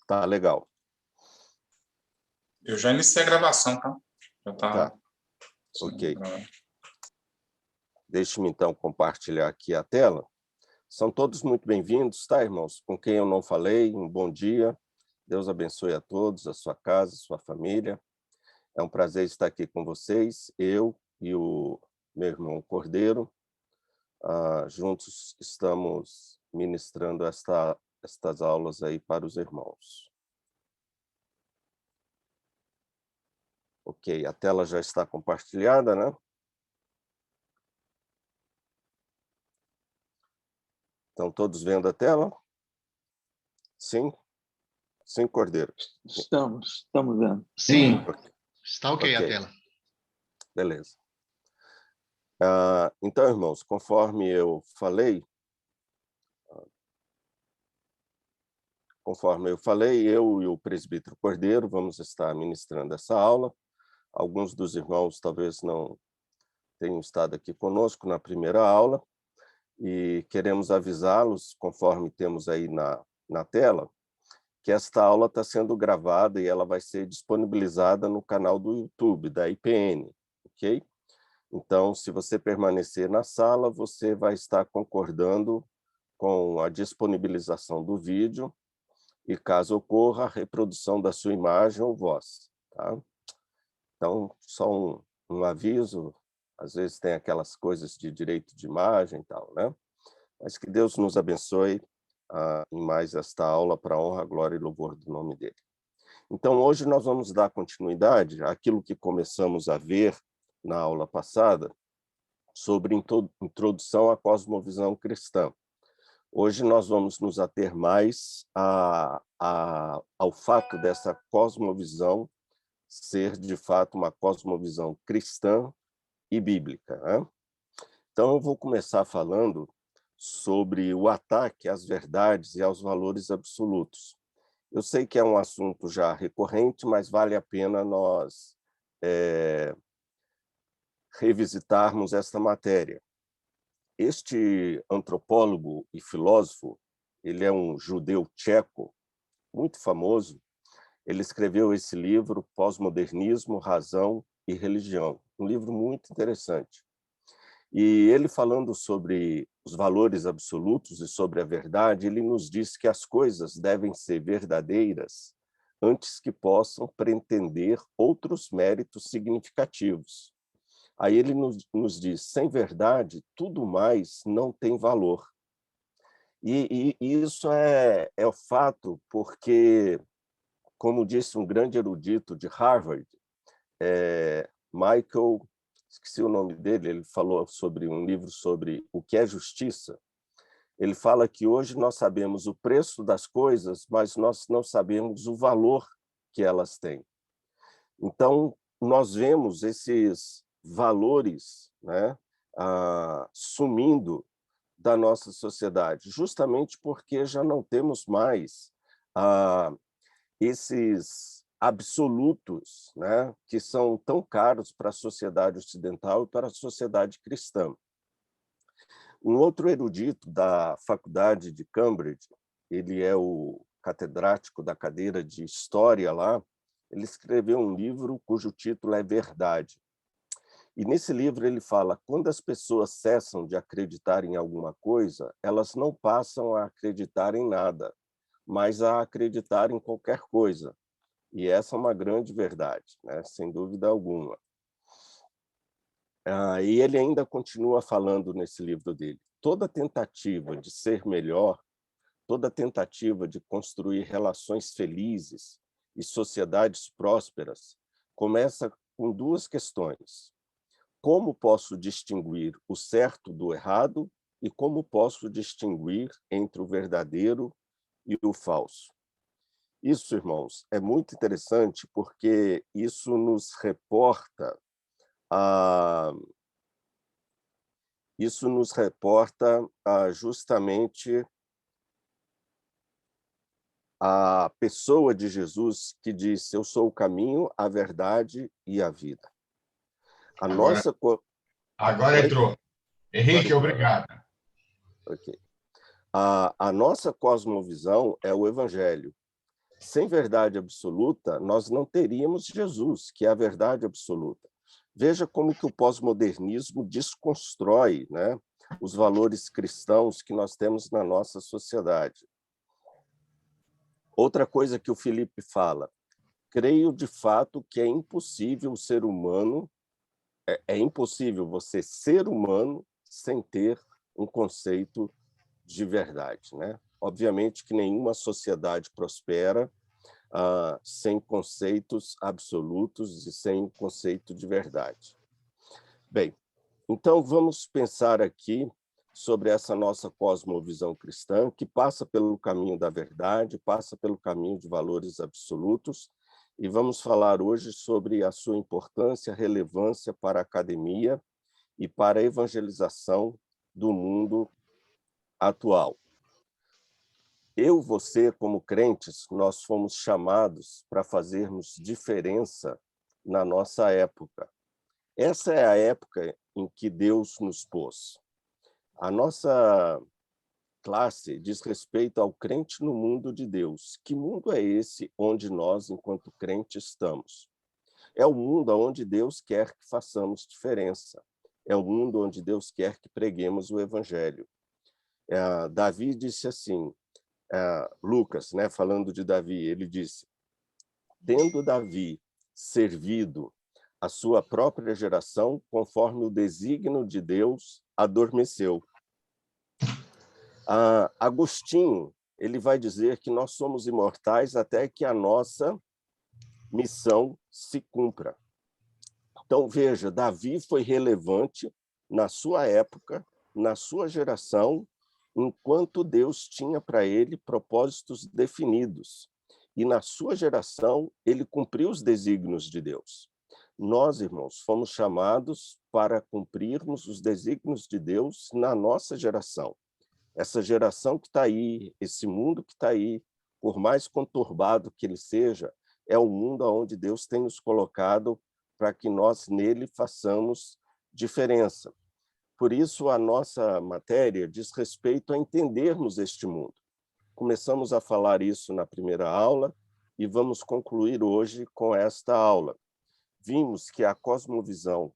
Tá legal. Eu já iniciei a gravação, tá? Já Tá. Ok. Deixe-me, então, compartilhar aqui a tela. São todos muito bem-vindos, tá, irmãos? Com quem eu não falei, um bom dia. Deus abençoe a todos, a sua casa, a sua família. É um prazer estar aqui com vocês, eu e o meu irmão Cordeiro. Juntos estamos ministrando estas aulas aí para os irmãos. Ok, a tela já está compartilhada, né? Estão todos vendo a tela? Sim? Sim, Cordeiro? Estamos vendo. Sim, Ok. está ok a tela. Beleza. Então, irmãos, conforme eu falei, eu e o presbítero Cordeiro vamos estar ministrando essa aula. Alguns dos irmãos talvez não tenham estado aqui conosco na primeira aula, e queremos avisá-los, conforme temos aí na tela, que esta aula está sendo gravada e ela vai ser disponibilizada no canal do YouTube, da IPN, ok? Então, se você permanecer na sala, você vai estar concordando com a disponibilização do vídeo e, caso ocorra, a reprodução da sua imagem ou voz, tá? Então, só um aviso, às vezes tem aquelas coisas de direito de imagem e tal, né? Mas que Deus nos abençoe em mais esta aula para a honra, glória e louvor do nome dele. Então, hoje nós vamos dar continuidade àquilo que começamos a ver na aula passada sobre introdução à cosmovisão cristã. Hoje nós vamos nos ater mais ao fato dessa cosmovisão ser, de fato, uma cosmovisão cristã e bíblica, né? Então, eu vou começar falando sobre o ataque às verdades e aos valores absolutos. Eu sei que é um assunto já recorrente, mas vale a pena nós revisitarmos esta matéria. Este antropólogo e filósofo, ele é um judeu tcheco, muito famoso. Ele escreveu esse livro, Pós-Modernismo, Razão e Religião, um livro muito interessante. E ele, falando sobre os valores absolutos e sobre a verdade, ele nos diz que as coisas devem ser verdadeiras antes que possam pretender outros méritos significativos. Aí ele nos diz, sem verdade, tudo mais não tem valor. E isso é o fato porque, como disse um grande erudito de Harvard, Michael, esqueci o nome dele, ele falou sobre um livro sobre o que é justiça. Ele fala que hoje nós sabemos o preço das coisas, mas nós não sabemos o valor que elas têm. Então, nós vemos esses valores, né, sumindo da nossa sociedade, justamente porque já não temos mais esses absolutos, né, que são tão caros para a sociedade ocidental e para a sociedade cristã. Um outro erudito da faculdade de Cambridge, ele é o catedrático da cadeira de História lá, ele escreveu um livro cujo título é Verdade. E nesse livro ele fala, quando as pessoas cessam de acreditar em alguma coisa, elas não passam a acreditar em nada, mas a acreditar em qualquer coisa. E essa é uma grande verdade, né? Sem dúvida alguma. E ele ainda continua falando nesse livro dele, toda tentativa de ser melhor, toda tentativa de construir relações felizes e sociedades prósperas começa com duas questões. Como posso distinguir o certo do errado e como posso distinguir entre o verdadeiro e o falso? Isso, irmãos, é muito interessante porque isso nos reporta justamente a pessoa de Jesus que disse, eu sou o caminho, a verdade e a vida. Agora entrou. Henrique, obrigado. Okay. A nossa cosmovisão é o Evangelho. Sem verdade absoluta, nós não teríamos Jesus, que é a verdade absoluta. Veja como que o pós-modernismo desconstrói, né, os valores cristãos que nós temos na nossa sociedade. Outra coisa que o Felipe fala, creio de fato que é impossível o ser humano, é impossível você ser humano sem ter um conceito de verdade, né? Obviamente que nenhuma sociedade prospera sem conceitos absolutos e sem conceito de verdade. Bem, então vamos pensar aqui sobre essa nossa cosmovisão cristã, que passa pelo caminho da verdade, passa pelo caminho de valores absolutos, e vamos falar hoje sobre a sua importância, relevância para a academia e para a evangelização do mundo atual. Eu, você, como crentes, nós fomos chamados para fazermos diferença na nossa época. Essa é a época em que Deus nos pôs. A nossa classe diz respeito ao crente no mundo de Deus. Que mundo é esse onde nós, enquanto crentes, estamos? É o mundo onde Deus quer que façamos diferença. É o mundo onde Deus quer que preguemos o evangelho. Davi disse assim, Lucas, né, falando de Davi, ele disse, tendo Davi servido a sua própria geração, conforme o desígnio de Deus adormeceu. Agostinho, ele vai dizer que nós somos imortais até que a nossa missão se cumpra. Então, veja, Davi foi relevante na sua época, na sua geração, enquanto Deus tinha para ele propósitos definidos. E na sua geração, ele cumpriu os desígnios de Deus. Nós, irmãos, fomos chamados para cumprirmos os desígnios de Deus na nossa geração. Essa geração que está aí, esse mundo que está aí, por mais conturbado que ele seja, é o mundo onde Deus tem nos colocado para que nós nele façamos diferença. Por isso, a nossa matéria diz respeito a entendermos este mundo. Começamos a falar isso na primeira aula e vamos concluir hoje com esta aula. Vimos que a cosmovisão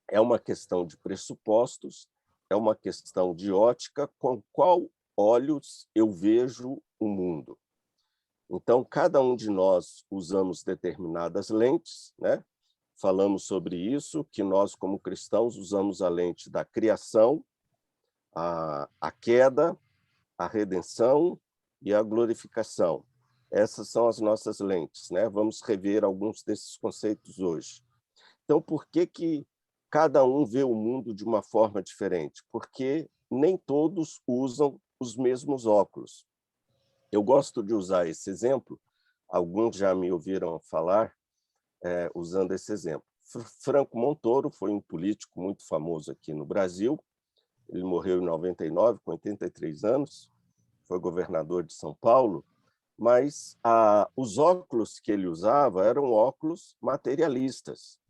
é uma questão de pressupostos, é uma questão de ótica, com qual olhos eu vejo o mundo. Então, cada um de nós usamos determinadas lentes, né? Falamos sobre isso, que nós, como cristãos, usamos a lente da criação, a queda, a redenção e a glorificação. Essas são as nossas lentes, né? Vamos rever alguns desses conceitos hoje. Então, por que cada um vê o mundo de uma forma diferente? Porque nem todos usam os mesmos óculos. Eu gosto de usar esse exemplo, alguns já me ouviram falar usando esse exemplo. Franco Montoro foi um político muito famoso aqui no Brasil, ele morreu em 99, com 83 anos, foi governador de São Paulo, mas os óculos que ele usava eram óculos materialistas,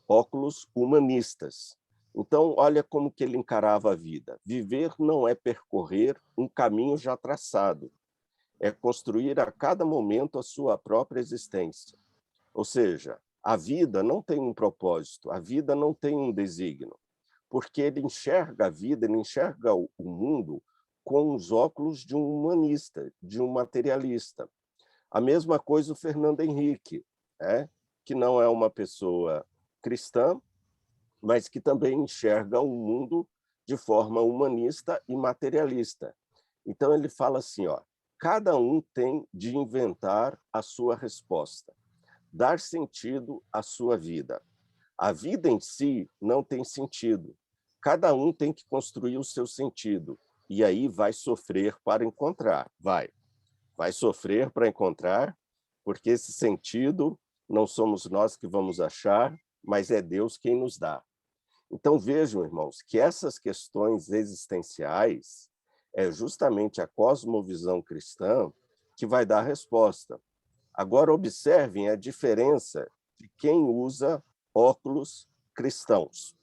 óculos humanistas. Então, olha como que ele encarava a vida. Viver não é percorrer um caminho já traçado, é construir a cada momento a sua própria existência. Ou seja, a vida não tem um propósito, a vida não tem um desígnio, porque ele enxerga a vida, ele enxerga o mundo com os óculos de um humanista, de um materialista. A mesma coisa o Fernando Henrique, que não é uma pessoa cristã, mas que também enxerga o mundo de forma humanista e materialista. Então, ele fala assim, cada um tem de inventar a sua resposta, dar sentido à sua vida. A vida em si não tem sentido. Cada um tem que construir o seu sentido, e aí vai sofrer para encontrar. Vai sofrer para encontrar, porque esse sentido não somos nós que vamos achar, mas é Deus quem nos dá. Então, vejam, irmãos, que essas questões existenciais é justamente a cosmovisão cristã que vai dar a resposta. Agora, observem a diferença de quem usa óculos cristãos.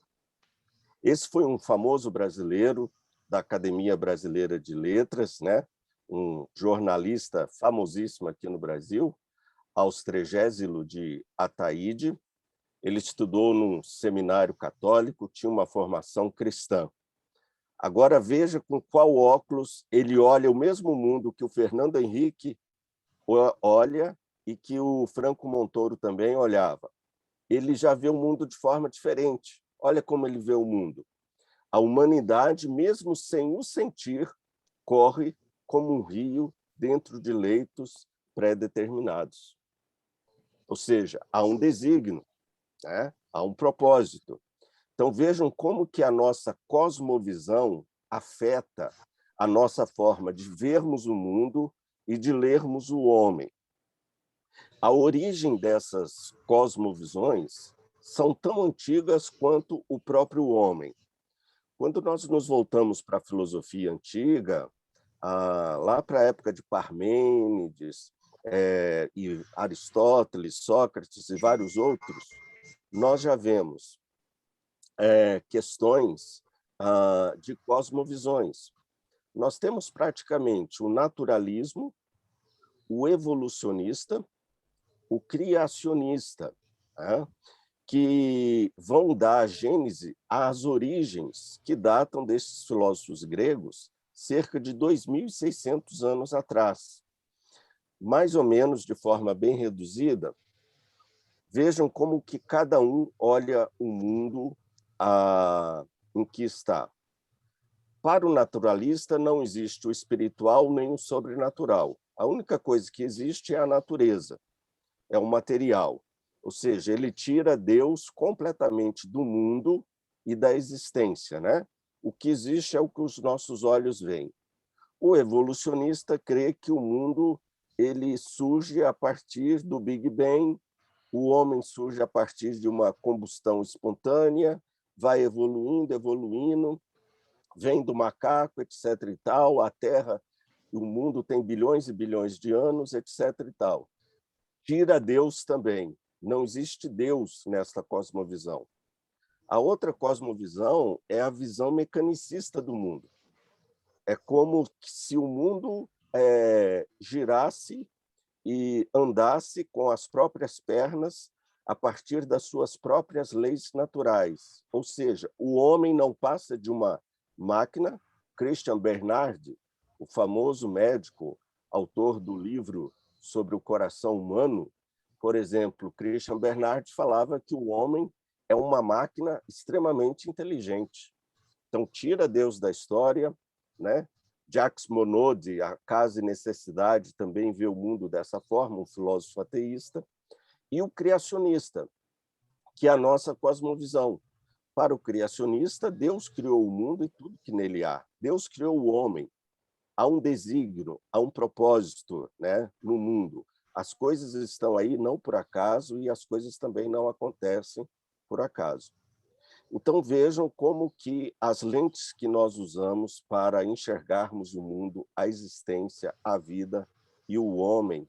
Esse foi um famoso brasileiro da Academia Brasileira de Letras, né? um jornalista famosíssimo aqui no Brasil, Austrégésilo de Ataíde. Ele estudou num seminário católico, tinha uma formação cristã. Agora veja com qual óculos ele olha o mesmo mundo que o Fernando Henrique olha e que o Franco Montoro também olhava. Ele já vê o mundo de forma diferente. Olha como ele vê o mundo. A humanidade, mesmo sem o sentir, corre como um rio dentro de leitos pré-determinados. Ou seja, há um desígnio, né? Há um propósito. Então, vejam como que a nossa cosmovisão afeta a nossa forma de vermos o mundo e de lermos o homem. A origem dessas cosmovisões são tão antigas quanto o próprio homem. Quando nós nos voltamos para a filosofia antiga, lá para a época de Parmênides, e Aristóteles, Sócrates e vários outros, nós já vemos questões de cosmovisões. Nós temos praticamente o naturalismo, o evolucionista, o criacionista, né? Que vão dar a gênese às origens que datam desses filósofos gregos cerca de 2.600 anos atrás. Mais ou menos de forma bem reduzida, vejam como que cada um olha o mundo em que está. Para o naturalista, não existe o espiritual nem o sobrenatural. A única coisa que existe é a natureza, é o material. Ou seja, ele tira Deus completamente do mundo e da existência, né? O que existe é o que os nossos olhos veem. O evolucionista crê que o mundo ele surge a partir do Big Bang, o homem surge a partir de uma combustão espontânea, vai evoluindo, vem do macaco, etc. e tal, a Terra, o mundo tem bilhões e bilhões de anos, etc. e tal. Tira Deus também. Não existe Deus nesta cosmovisão. A outra cosmovisão é a visão mecanicista do mundo. É como se o mundo girasse e andasse com as próprias pernas a partir das suas próprias leis naturais. Ou seja, o homem não passa de uma máquina. Christian Bernard, o famoso médico, autor do livro sobre o coração humano, por exemplo, Christian Bernard falava que o homem é uma máquina extremamente inteligente. Então, tira Deus da história, né? Jacques Monod, A Casa e Necessidade, também vê o mundo dessa forma, um filósofo ateísta, e o criacionista, que é a nossa cosmovisão. Para o criacionista, Deus criou o mundo e tudo que nele há. Deus criou o homem. Há um desígnio, há um propósito, né, no mundo. As coisas estão aí não por acaso e as coisas também não acontecem por acaso. Então, vejam como que as lentes que nós usamos para enxergarmos o mundo, a existência, a vida e o homem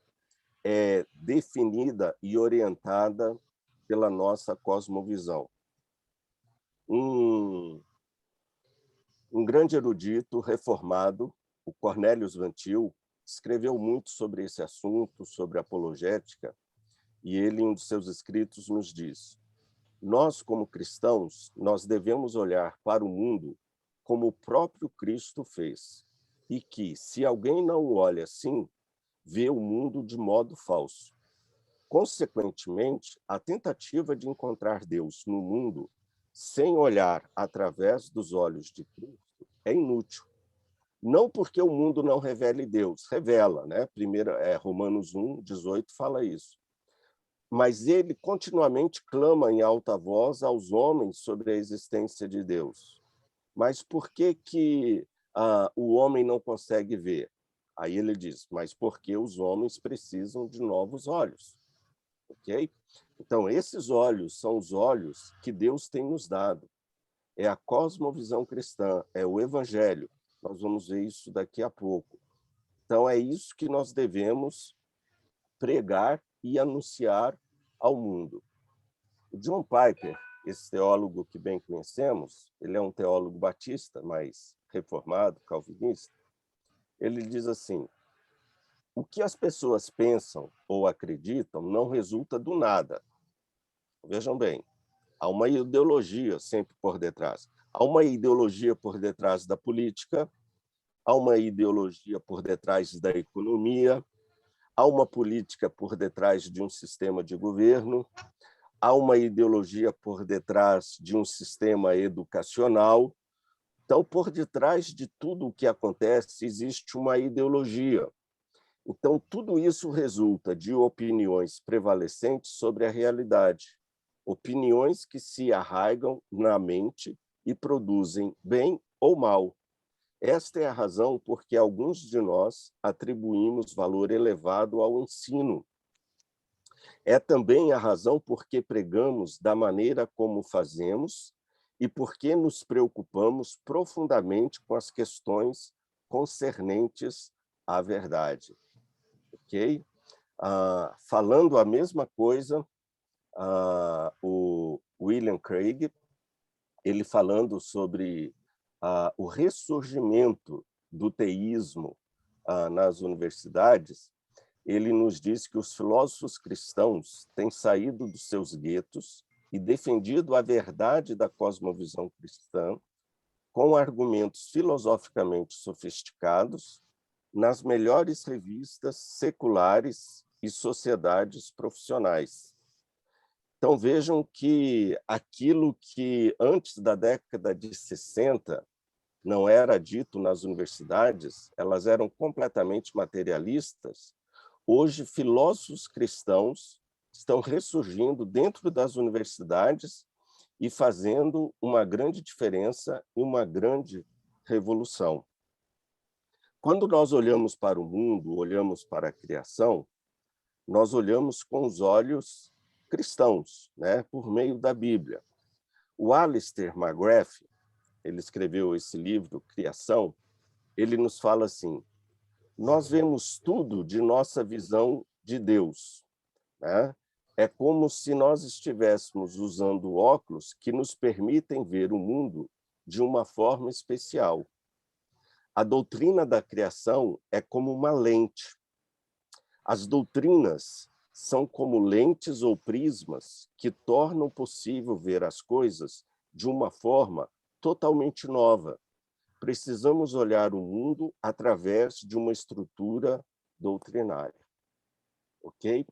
é definida e orientada pela nossa cosmovisão. Um grande erudito reformado, o Cornelius Van Til, escreveu muito sobre esse assunto, sobre apologética, e ele, em um dos seus escritos, nos diz: nós, como cristãos, nós devemos olhar para o mundo como o próprio Cristo fez, e que, se alguém não o olha assim, vê o mundo de modo falso. Consequentemente, a tentativa de encontrar Deus no mundo sem olhar através dos olhos de Cristo é inútil. Não porque o mundo não revele Deus, revela, né? Primeiro, Romanos 1:18 fala isso. Mas ele continuamente clama em alta voz aos homens sobre a existência de Deus. Mas por que o homem não consegue ver? Aí ele diz, mas porque os homens precisam de novos olhos. Ok? Então, esses olhos são os olhos que Deus tem nos dado. É a cosmovisão cristã, é o evangelho. Nós vamos ver isso daqui a pouco. Então, é isso que nós devemos pregar e anunciar ao mundo. O John Piper, esse teólogo que bem conhecemos, ele é um teólogo batista, mas reformado, calvinista, Ele diz assim: o que as pessoas pensam ou acreditam não resulta do nada. Vejam bem, há uma ideologia sempre por detrás. Há uma ideologia por detrás da política, há uma ideologia por detrás da economia, há uma política por detrás de um sistema de governo, há uma ideologia por detrás de um sistema educacional. Então, por detrás de tudo o que acontece, existe uma ideologia. Então, tudo isso resulta de opiniões prevalecentes sobre a realidade, opiniões que se arraigam na mente e produzem bem ou mal. Esta é a razão por que alguns de nós atribuímos valor elevado ao ensino. É também a razão por que pregamos da maneira como fazemos e por que nos preocupamos profundamente com as questões concernentes à verdade. Ok? Falando a mesma coisa, o William Craig, ele falando sobre o ressurgimento do teísmo nas universidades, ele nos diz que os filósofos cristãos têm saído dos seus guetos e defendido a verdade da cosmovisão cristã com argumentos filosoficamente sofisticados nas melhores revistas seculares e sociedades profissionais. Então, vejam que aquilo que antes da década de 60 não era dito nas universidades, elas eram completamente materialistas. Hoje, filósofos cristãos estão ressurgindo dentro das universidades e fazendo uma grande diferença e uma grande revolução. Quando nós olhamos para o mundo, olhamos para a criação, nós olhamos com os olhos cristãos, né, por meio da Bíblia. O Alistair McGrath, ele escreveu esse livro, Criação, ele nos fala assim: nós vemos tudo de nossa visão de Deus, né? É como se nós estivéssemos usando óculos que nos permitem ver o mundo de uma forma especial. A doutrina da criação é como uma lente. As doutrinas são como lentes ou prismas que tornam possível ver as coisas de uma forma totalmente nova. Precisamos olhar o mundo através de uma estrutura doutrinária. Ok?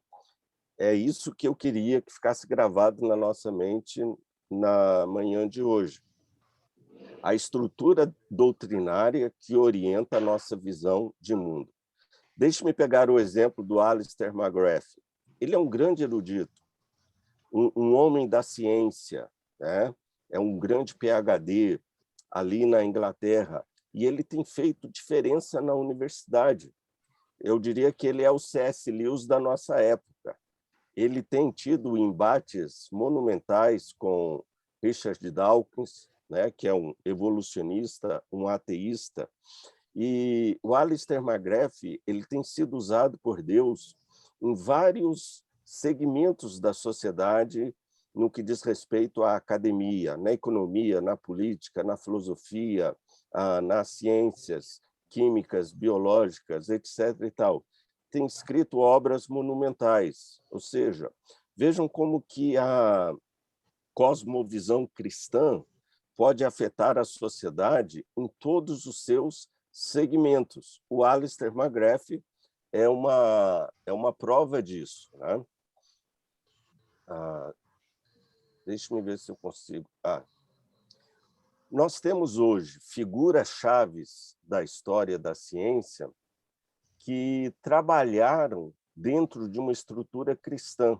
É isso que eu queria que ficasse gravado na nossa mente na manhã de hoje. A estrutura doutrinária que orienta a nossa visão de mundo. Deixe-me pegar o exemplo do Alistair McGrath. Ele é um grande erudito, um homem da ciência, né? É um grande PhD ali na Inglaterra, e ele tem feito diferença na universidade. Eu diria que ele é o C.S. Lewis da nossa época. Ele tem tido embates monumentais com Richard Dawkins, né, que é um evolucionista, um ateísta, e o Alistair McGrath, ele tem sido usado por Deus em vários segmentos da sociedade no que diz respeito à academia, na economia, na política, na filosofia, nas ciências químicas, biológicas, etc. e tal. Tem escrito obras monumentais, ou seja, vejam como que a cosmovisão cristã pode afetar a sociedade em todos os seus segmentos. O Alistair McGrath é uma prova disso, né? Deixa-me ver se eu consigo. Nós temos hoje figuras-chaves da história da ciência que trabalharam dentro de uma estrutura cristã.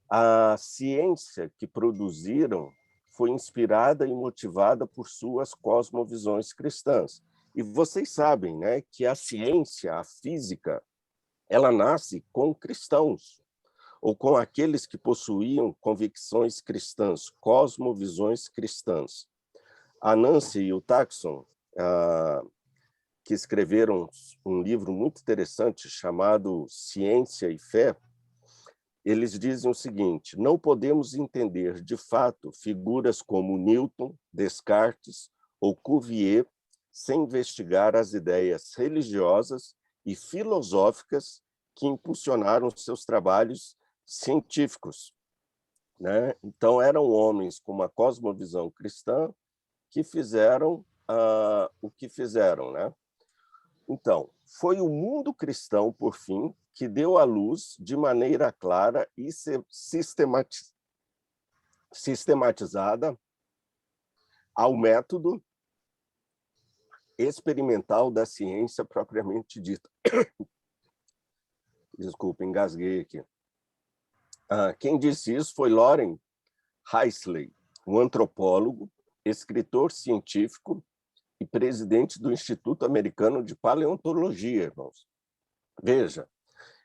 A ciência que produziram foi inspirada e motivada por suas cosmovisões cristãs. E vocês sabem, né, que a ciência, a física, ela nasce com cristãos, ou com aqueles que possuíam convicções cristãs, cosmovisões cristãs. A Nancy e o Taxon, que escreveram um livro muito interessante chamado Ciência e Fé, eles dizem o seguinte: não podemos entender de fato figuras como Newton, Descartes ou Cuvier sem investigar as ideias religiosas e filosóficas que impulsionaram seus trabalhos científicos, né? Então, eram homens com uma cosmovisão cristã que fizeram o que fizeram, né? Então, foi o mundo cristão, por fim, que deu à luz de maneira clara e sistematizada ao método experimental da ciência propriamente dita. Desculpa, engasguei aqui. Quem disse isso foi Loren Heisley, um antropólogo, escritor científico e presidente do Instituto Americano de Paleontologia, irmãos. Veja,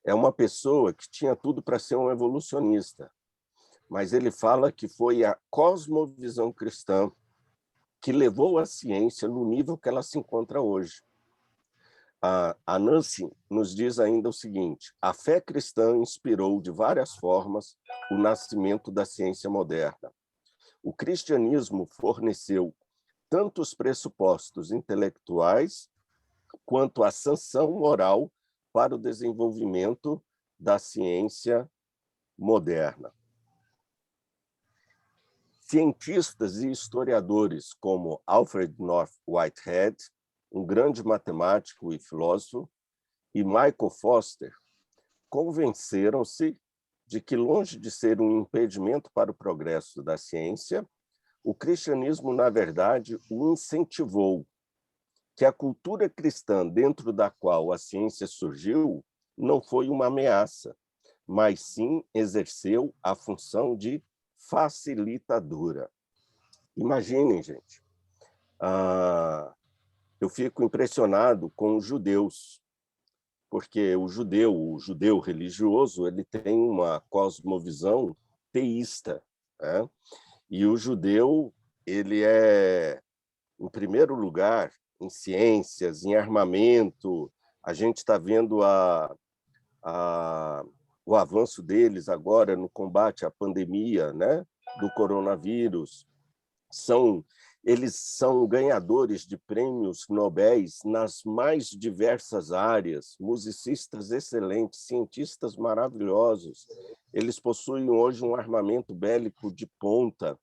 é uma pessoa que tinha tudo para ser um evolucionista, mas ele fala que foi a cosmovisão cristã que levou a ciência no nível que ela se encontra hoje. A Nancy nos diz ainda o seguinte: a fé cristã inspirou de várias formas o nascimento da ciência moderna. O cristianismo forneceu tanto os pressupostos intelectuais quanto a sanção moral para o desenvolvimento da ciência moderna. Cientistas e historiadores como Alfred North Whitehead, um grande matemático e filósofo, e Michael Foster convenceram-se de que, longe de ser um impedimento para o progresso da ciência, o cristianismo, na verdade, o incentivou, que a cultura cristã dentro da qual a ciência surgiu não foi uma ameaça, mas sim exerceu a função de facilitadora. Imaginem, gente, eu fico impressionado com os judeus, porque o judeu religioso, ele tem uma cosmovisão teísta, né? E o judeu, ele é, em primeiro lugar, em ciências, em armamento. A gente está vendo o avanço deles agora no combate à pandemia, né, do coronavírus. Eles são ganhadores de prêmios Nobéis nas mais diversas áreas, musicistas excelentes, cientistas maravilhosos. Eles possuem hoje um armamento bélico de ponta.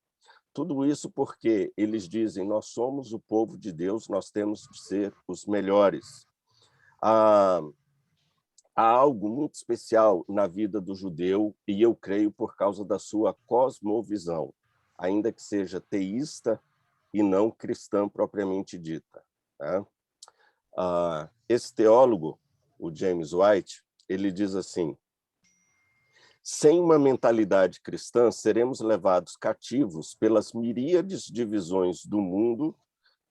Tudo isso porque eles dizem: nós somos o povo de Deus, nós temos de ser os melhores. Há algo muito especial na vida do judeu, e eu creio por causa da sua cosmovisão, ainda que seja teísta e não cristã propriamente dita, né? Esse teólogo, o James White, ele diz assim: sem uma mentalidade cristã, seremos levados cativos pelas miríades de visões do mundo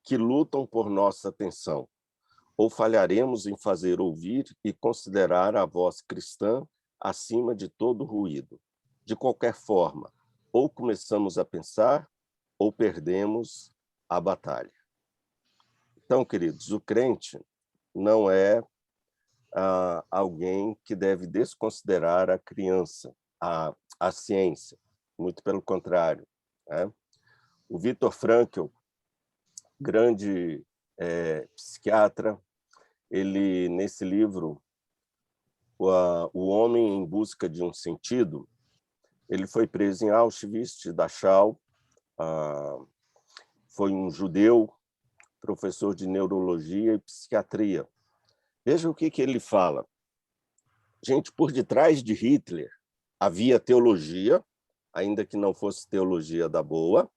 que lutam por nossa atenção, ou falharemos em fazer ouvir e considerar a voz cristã acima de todo ruído. De qualquer forma, ou começamos a pensar, ou perdemos a batalha. Então, queridos, o crente não é alguém que deve desconsiderar a criança, a ciência, muito pelo contrário, né? O Viktor Frankl, grande psiquiatra, ele, nesse livro, O Homem em Busca de um Sentido, ele foi preso em Auschwitz, Dachau, foi um judeu, professor de neurologia e psiquiatria. Veja o que ele fala. Gente, por detrás de Hitler havia teologia, ainda que não fosse teologia da boa,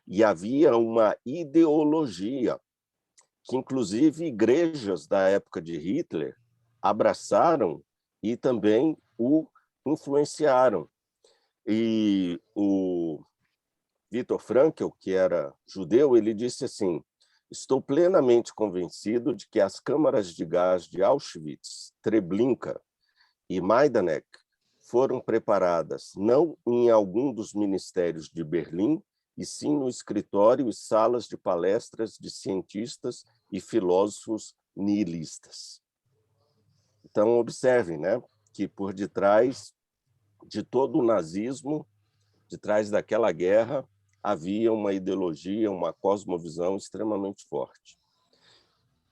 e havia uma ideologia que, inclusive, igrejas da época de Hitler abraçaram e também o influenciaram. E o Viktor Frankl, que era judeu, ele disse assim: estou plenamente convencido de que as câmaras de gás de Auschwitz, Treblinka e Majdanek foram preparadas não em algum dos ministérios de Berlim, e sim no escritório e salas de palestras de cientistas e filósofos nihilistas. Então, observem, né, que por detrás de todo o nazismo, de trás daquela guerra, havia uma ideologia, uma cosmovisão extremamente forte.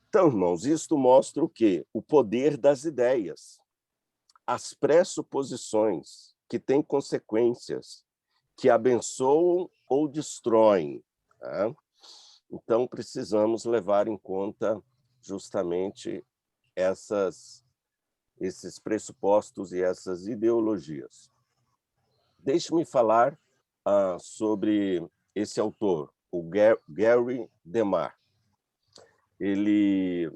Então, irmãos, isto mostra o quê? O poder das ideias, as pressuposições que têm consequências, que abençoam ou destroem. Tá? Então, precisamos levar em conta justamente esses pressupostos e essas ideologias. Deixe-me falar sobre esse autor, o Gary DeMar. Ele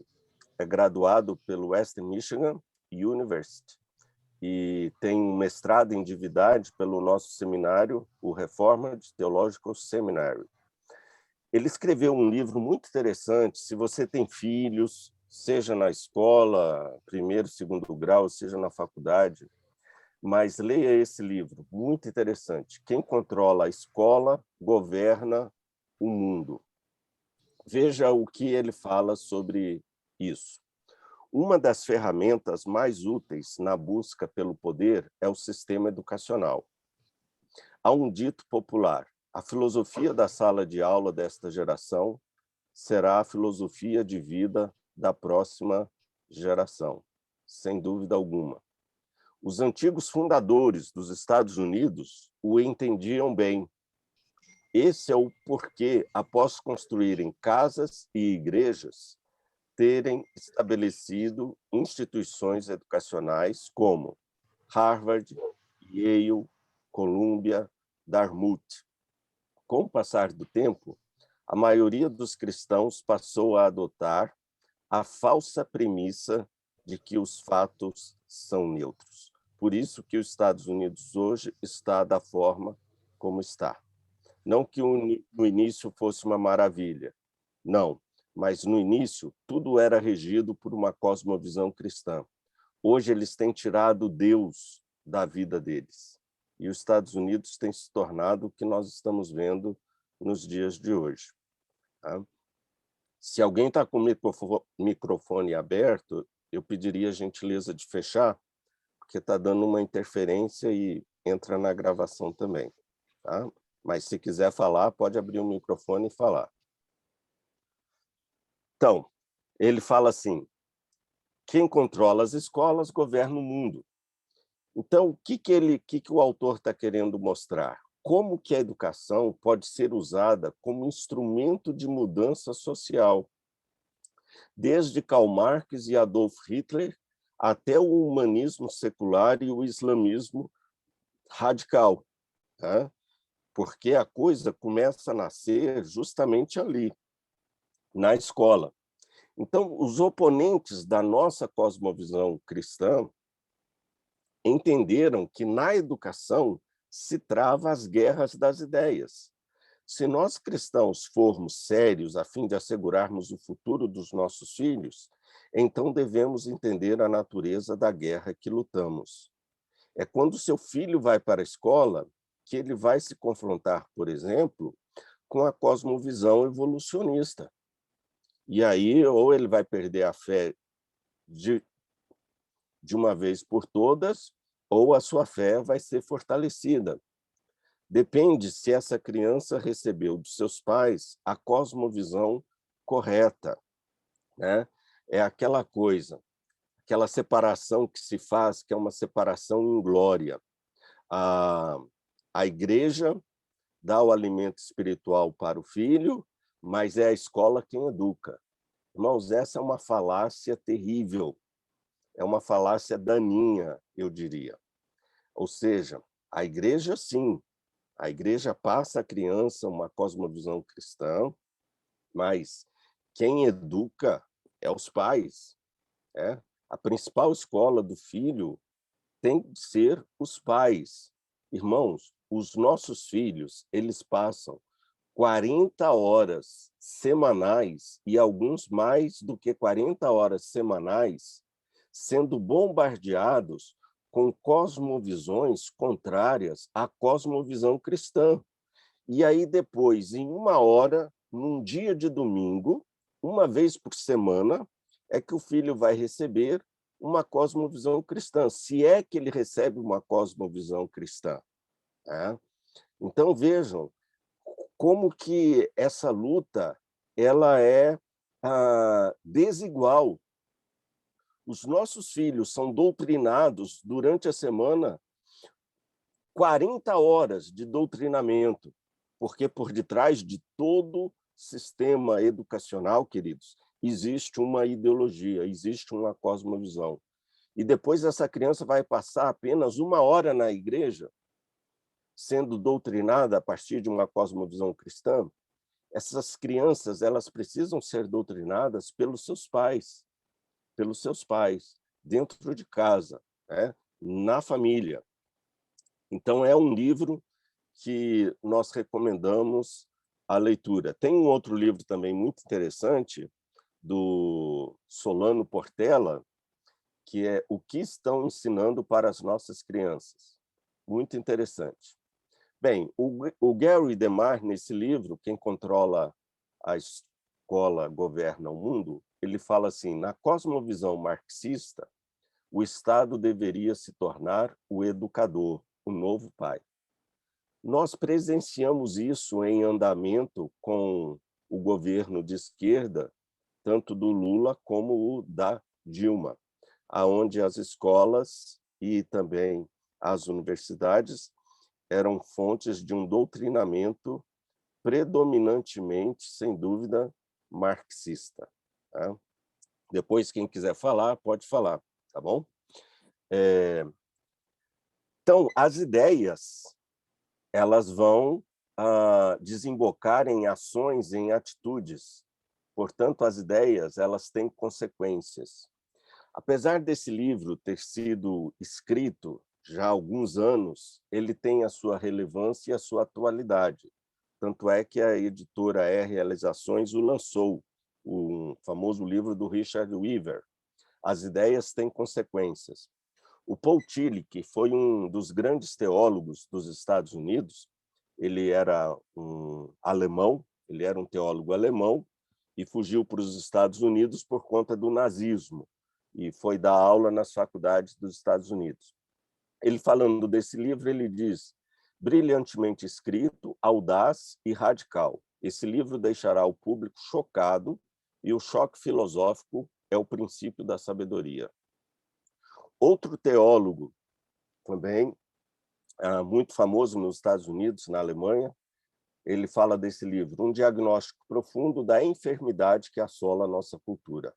é graduado pelo Western Michigan University e tem um mestrado em divindade pelo nosso seminário, o Reformed Theological Seminary. Ele escreveu um livro muito interessante. Se você tem filhos, seja na escola, primeiro, segundo grau, seja na faculdade, mas leia esse livro, muito interessante. Quem controla a escola governa o mundo. Veja o que ele fala sobre isso. Uma das ferramentas mais úteis na busca pelo poder é o sistema educacional. Há um dito popular: a filosofia da sala de aula desta geração será a filosofia de vida da próxima geração, sem dúvida alguma. Os antigos fundadores dos Estados Unidos o entendiam bem. Esse é o porquê, após construírem casas e igrejas, terem estabelecido instituições educacionais como Harvard, Yale, Columbia, Dartmouth. Com o passar do tempo, a maioria dos cristãos passou a adotar a falsa premissa de que os fatos são neutros. Por isso que os Estados Unidos hoje está da forma como está. Não que no início fosse uma maravilha, não, mas no início tudo era regido por uma cosmovisão cristã. Hoje eles têm tirado Deus da vida deles. E os Estados Unidos têm se tornado o que nós estamos vendo nos dias de hoje. Tá? Se alguém está com o microfone aberto, eu pediria a gentileza de fechar, porque está dando uma interferência e entra na gravação também. Tá? Mas se quiser falar, pode abrir o microfone e falar. Então, ele fala assim: quem controla as escolas governa o mundo. Então, o que o autor está querendo mostrar? Como que a educação pode ser usada como instrumento de mudança social? Desde Karl Marx e Adolf Hitler até o humanismo secular e o islamismo radical. Tá? Porque a coisa começa a nascer justamente ali, na escola. Então, os oponentes da nossa cosmovisão cristã entenderam que na educação se trava as guerras das ideias. Se nós cristãos formos sérios a fim de assegurarmos o futuro dos nossos filhos, então devemos entender a natureza da guerra que lutamos. É quando seu filho vai para a escola que ele vai se confrontar, por exemplo, com a cosmovisão evolucionista. E aí, ou ele vai perder a fé de uma vez por todas, ou a sua fé vai ser fortalecida. Depende se essa criança recebeu dos seus pais a cosmovisão correta. Né? É aquela coisa, aquela separação que se faz, que é uma separação em glória. A igreja dá o alimento espiritual para o filho, mas é a escola quem educa. Irmãos, essa é uma falácia terrível, é uma falácia daninha, eu diria. Ou seja, a igreja, sim, a igreja passa à criança uma cosmovisão cristã, mas quem educa é os pais. É? A principal escola do filho tem de ser os pais. Irmãos, os nossos filhos, eles passam 40 horas semanais, e alguns mais do que 40 horas semanais, sendo bombardeados com cosmovisões contrárias à cosmovisão cristã. E aí depois, em 1 hora, num dia de domingo, uma vez por semana, é que o filho vai receber uma cosmovisão cristã, se é que ele recebe uma cosmovisão cristã. Né? Então, vejam como que essa luta ela é desigual. Os nossos filhos são doutrinados durante a semana 40 horas de doutrinamento, porque por detrás de todo sistema educacional, queridos, existe uma ideologia, existe uma cosmovisão. E depois essa criança vai passar apenas 1 hora na igreja, sendo doutrinada a partir de uma cosmovisão cristã. Essas crianças, elas precisam ser doutrinadas pelos seus pais, dentro de casa, né? Na família. Então, é um livro que nós recomendamos a leitura. Tem um outro livro também muito interessante, do Solano Portela, que é O que estão ensinando para as nossas crianças. Muito interessante. Bem, o Gary DeMar, nesse livro, Quem Controla a Escola Governa o Mundo, ele fala assim, na cosmovisão marxista, o Estado deveria se tornar o educador, o novo pai. Nós presenciamos isso em andamento com o governo de esquerda, tanto do Lula como o da Dilma, aonde as escolas e também as universidades eram fontes de um doutrinamento predominantemente, sem dúvida, marxista. Tá? Depois, quem quiser falar, pode falar, tá bom? Então, as ideias, elas vão desembocar em ações, em atitudes. Portanto, as ideias, elas têm consequências. Apesar desse livro ter sido escrito já há alguns anos, ele tem a sua relevância e a sua atualidade. Tanto é que a editora R Realizações o lançou, o famoso livro do Richard Weaver, As Ideias Têm Consequências. O Paul Tillich foi um dos grandes teólogos dos Estados Unidos. Ele era um alemão, ele era um teólogo alemão e fugiu para os Estados Unidos por conta do nazismo e foi dar aula nas faculdades dos Estados Unidos. Ele, falando desse livro, ele diz, brilhantemente escrito, audaz e radical. Esse livro deixará o público chocado e o choque filosófico é o princípio da sabedoria. Outro teólogo, também muito famoso nos Estados Unidos, na Alemanha, ele fala desse livro, um diagnóstico profundo da enfermidade que assola a nossa cultura.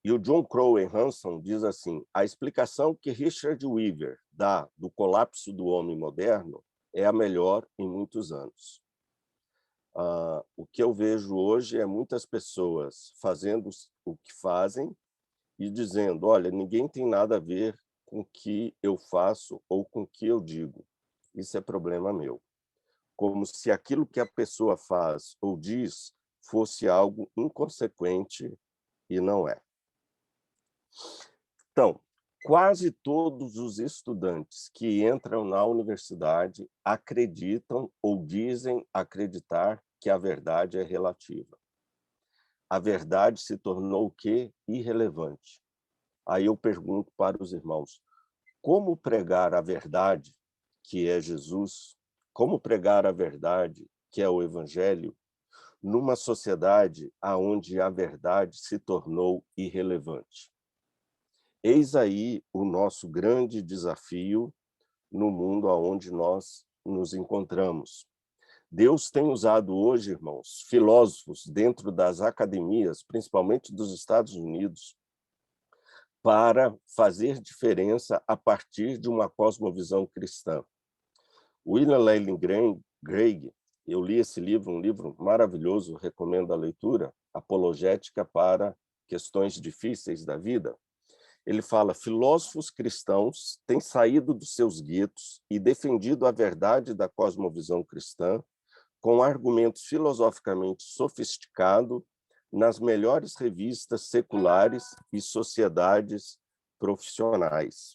E o John Crowell Hanson diz assim, a explicação que Richard Weaver dá do colapso do homem moderno é a melhor em muitos anos. O que eu vejo hoje é muitas pessoas fazendo o que fazem e dizendo, olha, ninguém tem nada a ver com o que eu faço ou com o que eu digo. Isso é problema meu. Como se aquilo que a pessoa faz ou diz fosse algo inconsequente e não é. Então, quase todos os estudantes que entram na universidade acreditam ou dizem acreditar que a verdade é relativa. A verdade se tornou o quê? Irrelevante. Aí eu pergunto para os irmãos, como pregar a verdade, que é Jesus, como pregar a verdade, que é o Evangelho, numa sociedade onde a verdade se tornou irrelevante? Eis aí o nosso grande desafio no mundo onde nós nos encontramos. Deus tem usado hoje, irmãos, filósofos dentro das academias, principalmente dos Estados Unidos, para fazer diferença a partir de uma cosmovisão cristã. William Lane Craig, eu li esse livro, um livro maravilhoso, recomendo a leitura, Apologética para Questões Difíceis da Vida. Ele fala, filósofos cristãos têm saído dos seus guetos e defendido a verdade da cosmovisão cristã com argumentos filosoficamente sofisticados nas melhores revistas seculares e sociedades profissionais.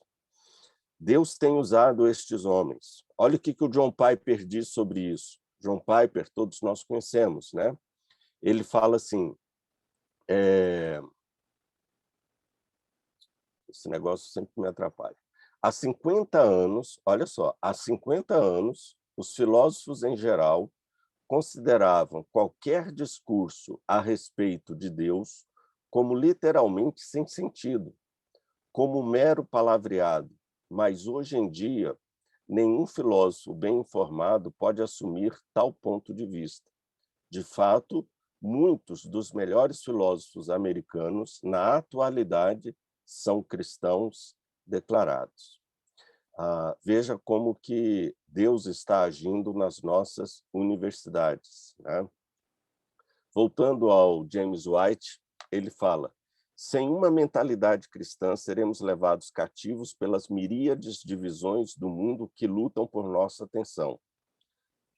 Deus tem usado estes homens. Olha o que o John Piper diz sobre isso. John Piper, todos nós conhecemos, né? Ele fala assim, esse negócio sempre me atrapalha. Há 50 anos, olha só, há 50 anos, os filósofos em geral consideravam qualquer discurso a respeito de Deus como literalmente sem sentido, como mero palavreado. Mas, hoje em dia, nenhum filósofo bem informado pode assumir tal ponto de vista. De fato, muitos dos melhores filósofos americanos, na atualidade, são cristãos declarados. Veja como que Deus está agindo nas nossas universidades, né? Voltando ao James White, ele fala: sem uma mentalidade cristã, seremos levados cativos pelas miríades de visões do mundo que lutam por nossa atenção.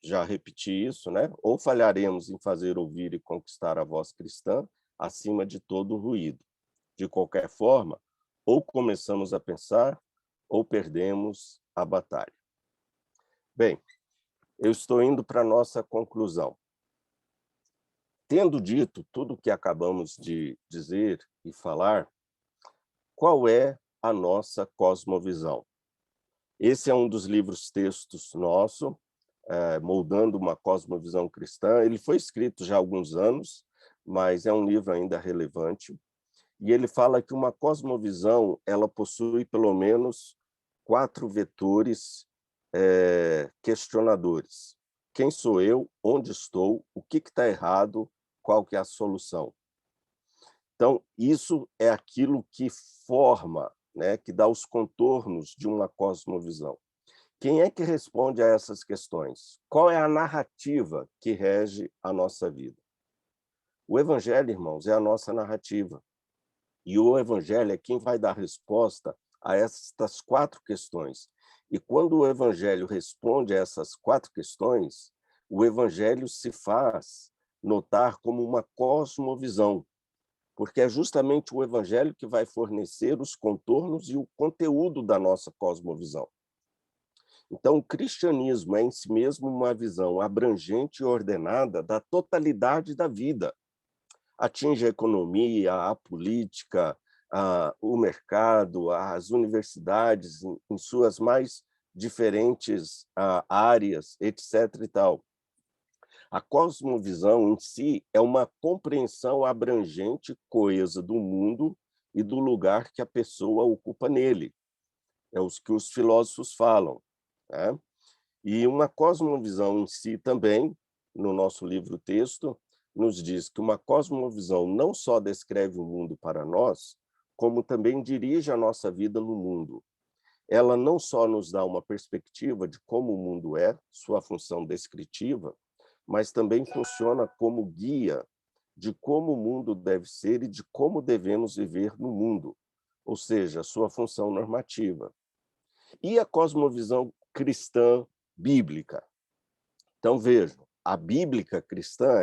Já repeti isso, né? Ou falharemos em fazer ouvir e conquistar a voz cristã acima de todo ruído. De qualquer forma, ou começamos a pensar, ou perdemos a batalha. Bem, eu estou indo para a nossa conclusão. Tendo dito tudo o que acabamos de dizer e falar, qual é a nossa cosmovisão? Esse é um dos livros-textos nosso, Moldando uma Cosmovisão Cristã. Ele foi escrito já há alguns anos, mas é um livro ainda relevante. E ele fala que uma cosmovisão ela possui pelo menos 4 vetores questionadores. Quem sou eu? Onde estou? O que está errado? Qual que é a solução? Então, isso é aquilo que forma, né, que dá os contornos de uma cosmovisão. Quem é que responde a essas questões? Qual é a narrativa que rege a nossa vida? O Evangelho, irmãos, é a nossa narrativa. E o Evangelho é quem vai dar resposta a estas 4 questões. E quando o Evangelho responde a essas 4 questões, o Evangelho se faz notar como uma cosmovisão, porque é justamente o Evangelho que vai fornecer os contornos e o conteúdo da nossa cosmovisão. Então, o cristianismo é em si mesmo uma visão abrangente e ordenada da totalidade da vida. Atinge a economia, a política, o mercado, as universidades, em suas mais diferentes áreas, etc. e tal. A cosmovisão em si é uma compreensão abrangente e coesa do mundo e do lugar que a pessoa ocupa nele. É o que os filósofos falam, né? E uma cosmovisão em si também, no nosso livro-texto, nos diz que uma cosmovisão não só descreve o mundo para nós, como também dirige a nossa vida no mundo. Ela não só nos dá uma perspectiva de como o mundo é, sua função descritiva, mas também funciona como guia de como o mundo deve ser e de como devemos viver no mundo, ou seja, sua função normativa. E a cosmovisão cristã bíblica? Então, vejam, a bíblica cristã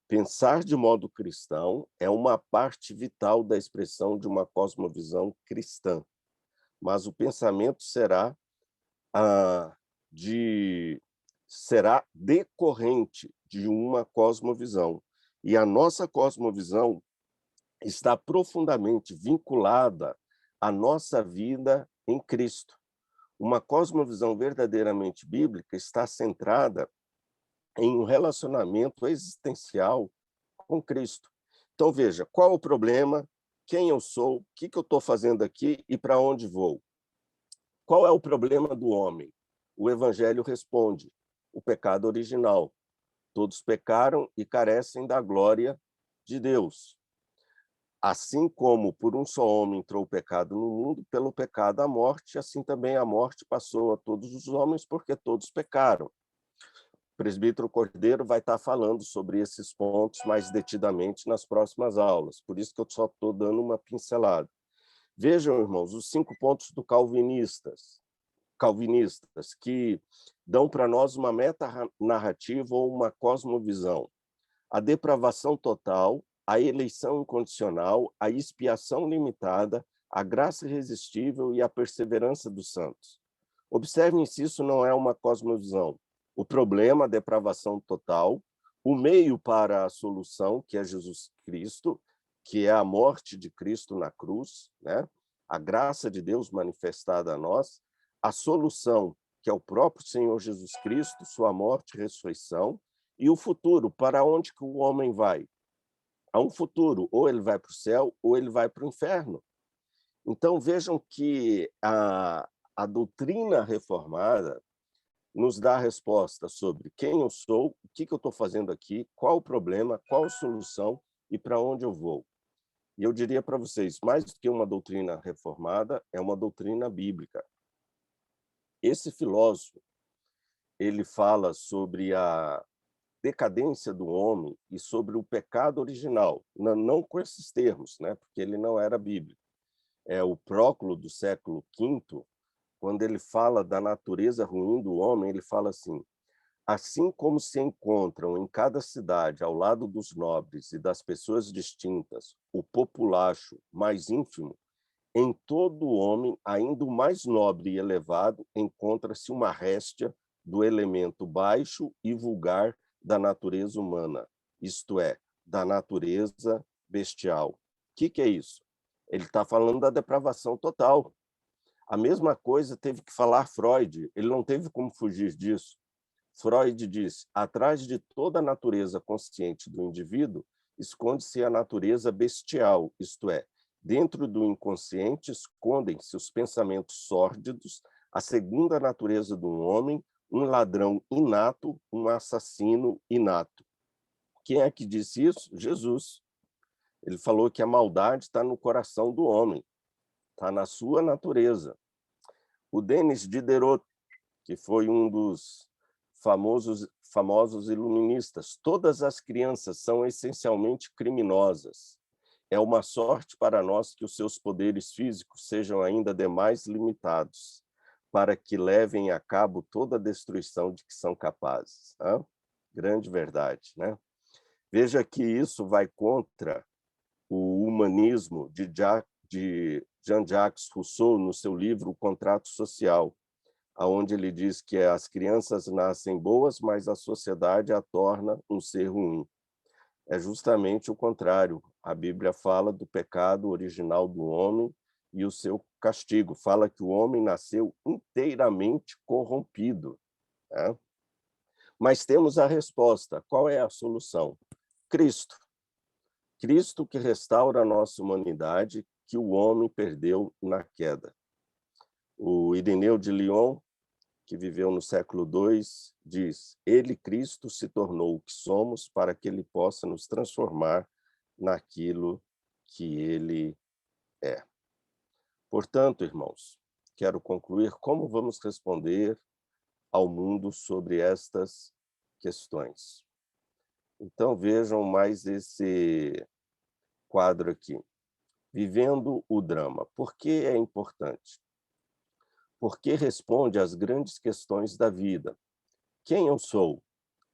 pensar de modo cristão é uma parte vital da expressão de uma cosmovisão cristã, mas o pensamento será decorrente de uma cosmovisão. E a nossa cosmovisão está profundamente vinculada à nossa vida em Cristo. Uma cosmovisão verdadeiramente bíblica está centrada em um relacionamento existencial com Cristo. Então, veja, qual o problema, quem eu sou, o que eu estou fazendo aqui e para onde vou? Qual é o problema do homem? O Evangelho responde: o pecado original. Todos pecaram e carecem da glória de Deus. Assim como por um só homem entrou o pecado no mundo, pelo pecado a morte, assim também a morte passou a todos os homens, porque todos pecaram. O presbítero Cordeiro vai estar falando sobre esses pontos mais detidamente nas próximas aulas, por isso que eu só estou dando uma pincelada. Vejam, irmãos, os 5 pontos do calvinistas, que dão para nós uma metanarrativa ou uma cosmovisão. A depravação total, a eleição incondicional, a expiação limitada, a graça irresistível e a perseverança dos santos. Observem se isso não é uma cosmovisão. O problema, a depravação total, o meio para a solução, que é Jesus Cristo, que é a morte de Cristo na cruz, né? A graça de Deus manifestada a nós, a solução, que é o próprio Senhor Jesus Cristo, sua morte e ressurreição, E o futuro, para onde que o homem vai? Há um futuro, ou ele vai para o céu, ou ele vai para o inferno. Então, vejam que a doutrina reformada nos dá a resposta sobre quem eu sou, o que eu estou fazendo aqui, qual o problema, qual a solução e para onde eu vou. E eu diria para vocês, mais do que uma doutrina reformada, é uma doutrina bíblica. Esse filósofo, ele fala sobre a decadência do homem e sobre o pecado original, não com esses termos, né? Porque ele não era bíblico. É o Próclo do século V, quando ele fala da natureza ruim do homem, ele fala assim: assim como se encontram em cada cidade, ao lado dos nobres e das pessoas distintas, o populacho mais ínfimo, em todo homem, ainda o mais nobre e elevado, encontra-se uma réstia do elemento baixo e vulgar da natureza humana, isto é, da natureza bestial. O que é isso? Ele está falando da depravação total. A mesma coisa teve que falar Freud, ele não teve como fugir disso. Freud diz: atrás de toda a natureza consciente do indivíduo esconde-se a natureza bestial, isto é, dentro do inconsciente escondem-se os pensamentos sórdidos, a segunda natureza do homem, um ladrão inato, um assassino inato. Quem é que disse isso? Jesus. Ele falou que a maldade está no coração do homem, está na sua natureza. O Denis Diderot, que foi um dos famosos iluministas, todas as crianças são essencialmente criminosas. É uma sorte para nós que os seus poderes físicos sejam ainda demais limitados, para que levem a cabo toda a destruição de que são capazes. Grande verdade, né? Veja que isso vai contra o humanismo de Jean-Jacques Rousseau no seu livro O Contrato Social, onde ele diz que as crianças nascem boas, mas a sociedade a torna um ser ruim. É justamente o contrário. A Bíblia fala do pecado original do homem e o seu castigo. Fala que o homem nasceu inteiramente corrompido. Né? Mas temos a resposta. Qual é a solução? Cristo. Cristo que restaura a nossa humanidade, que o homem perdeu na queda. O Ireneu de Lyon, que viveu no século II, diz: ele, Cristo, se tornou o que somos para que ele possa nos transformar naquilo que ele é. Portanto, irmãos, quero concluir como vamos responder ao mundo sobre estas questões. Então, vejam mais esse quadro aqui. Vivendo o drama. Por que é importante? Porque responde às grandes questões da vida. Quem eu sou?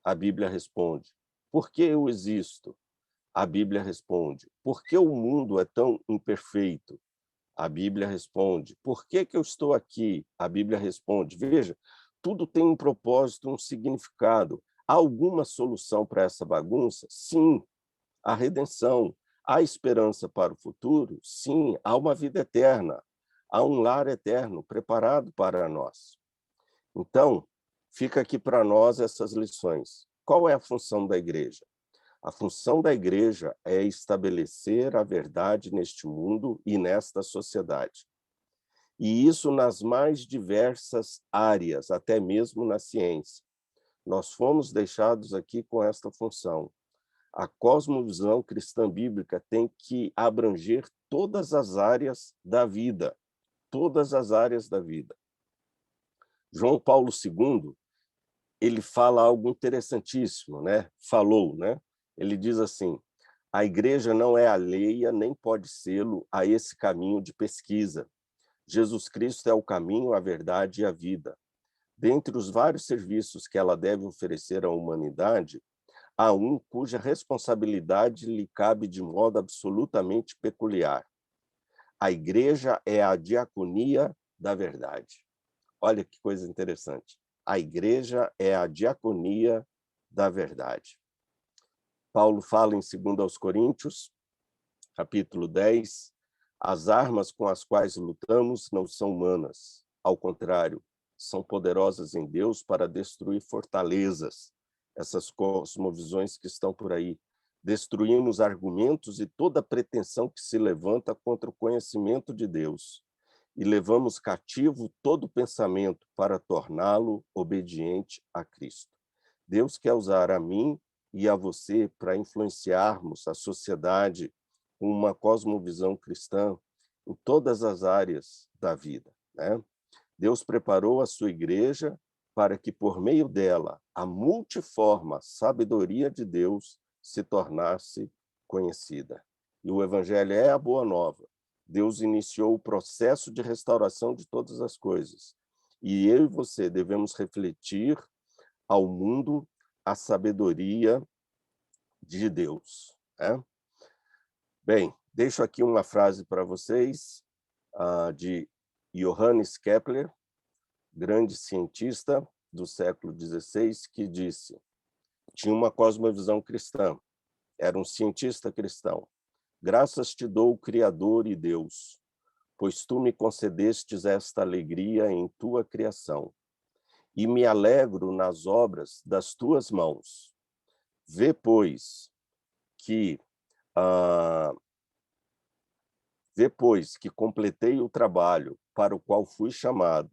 A Bíblia responde. Por que eu existo? A Bíblia responde. Por que o mundo é tão imperfeito? A Bíblia responde. Por que eu estou aqui? A Bíblia responde. Veja, tudo tem um propósito, um significado. Há alguma solução para essa bagunça? Sim, a redenção. Há esperança para o futuro? Sim, há uma vida eterna. Há um lar eterno preparado para nós. Então, fica aqui para nós essas lições. Qual é a função da igreja? A função da igreja é estabelecer a verdade neste mundo e nesta sociedade. E isso nas mais diversas áreas, até mesmo na ciência. Nós fomos deixados aqui com esta função. A cosmovisão cristã bíblica tem que abranger todas as áreas da vida, todas as áreas da vida. João Paulo II, ele fala algo interessantíssimo, né? Falou, né? Ele diz assim: a igreja não é alheia, nem pode sê-lo a esse caminho de pesquisa. Jesus Cristo é o caminho, a verdade e a vida. Dentre os vários serviços que ela deve oferecer à humanidade, há um cuja responsabilidade lhe cabe de modo absolutamente peculiar. A igreja é a diaconia da verdade. Olha que coisa interessante. A igreja é a diaconia da verdade. Paulo fala em 2 Coríntios, capítulo 10, as armas com as quais lutamos não são humanas. Ao contrário, são poderosas em Deus para destruir fortalezas. essas cosmovisões que estão por aí. Destruímos argumentos e toda pretensão que se levanta contra o conhecimento de Deus e levamos cativo todo pensamento para torná-lo obediente a Cristo. Deus quer usar a mim e a você para influenciarmos a sociedade com uma cosmovisão cristã em todas as áreas da vida, né? Deus preparou a sua igreja para que, por meio dela, a multiforme sabedoria de Deus se tornasse conhecida. E o Evangelho é a boa nova. Deus iniciou o processo de restauração de todas as coisas. E eu e você devemos refletir ao mundo a sabedoria de Deus, né? Bem, deixo aqui uma frase para vocês, de Johannes Kepler, grande cientista do século XVI, que disse: tinha uma cosmovisão cristã, era um cientista cristão. Graças te dou, Criador e Deus, pois tu me concedestes esta alegria em tua criação, e me alegro nas obras das tuas mãos. Vê, pois, que completei o trabalho para o qual fui chamado.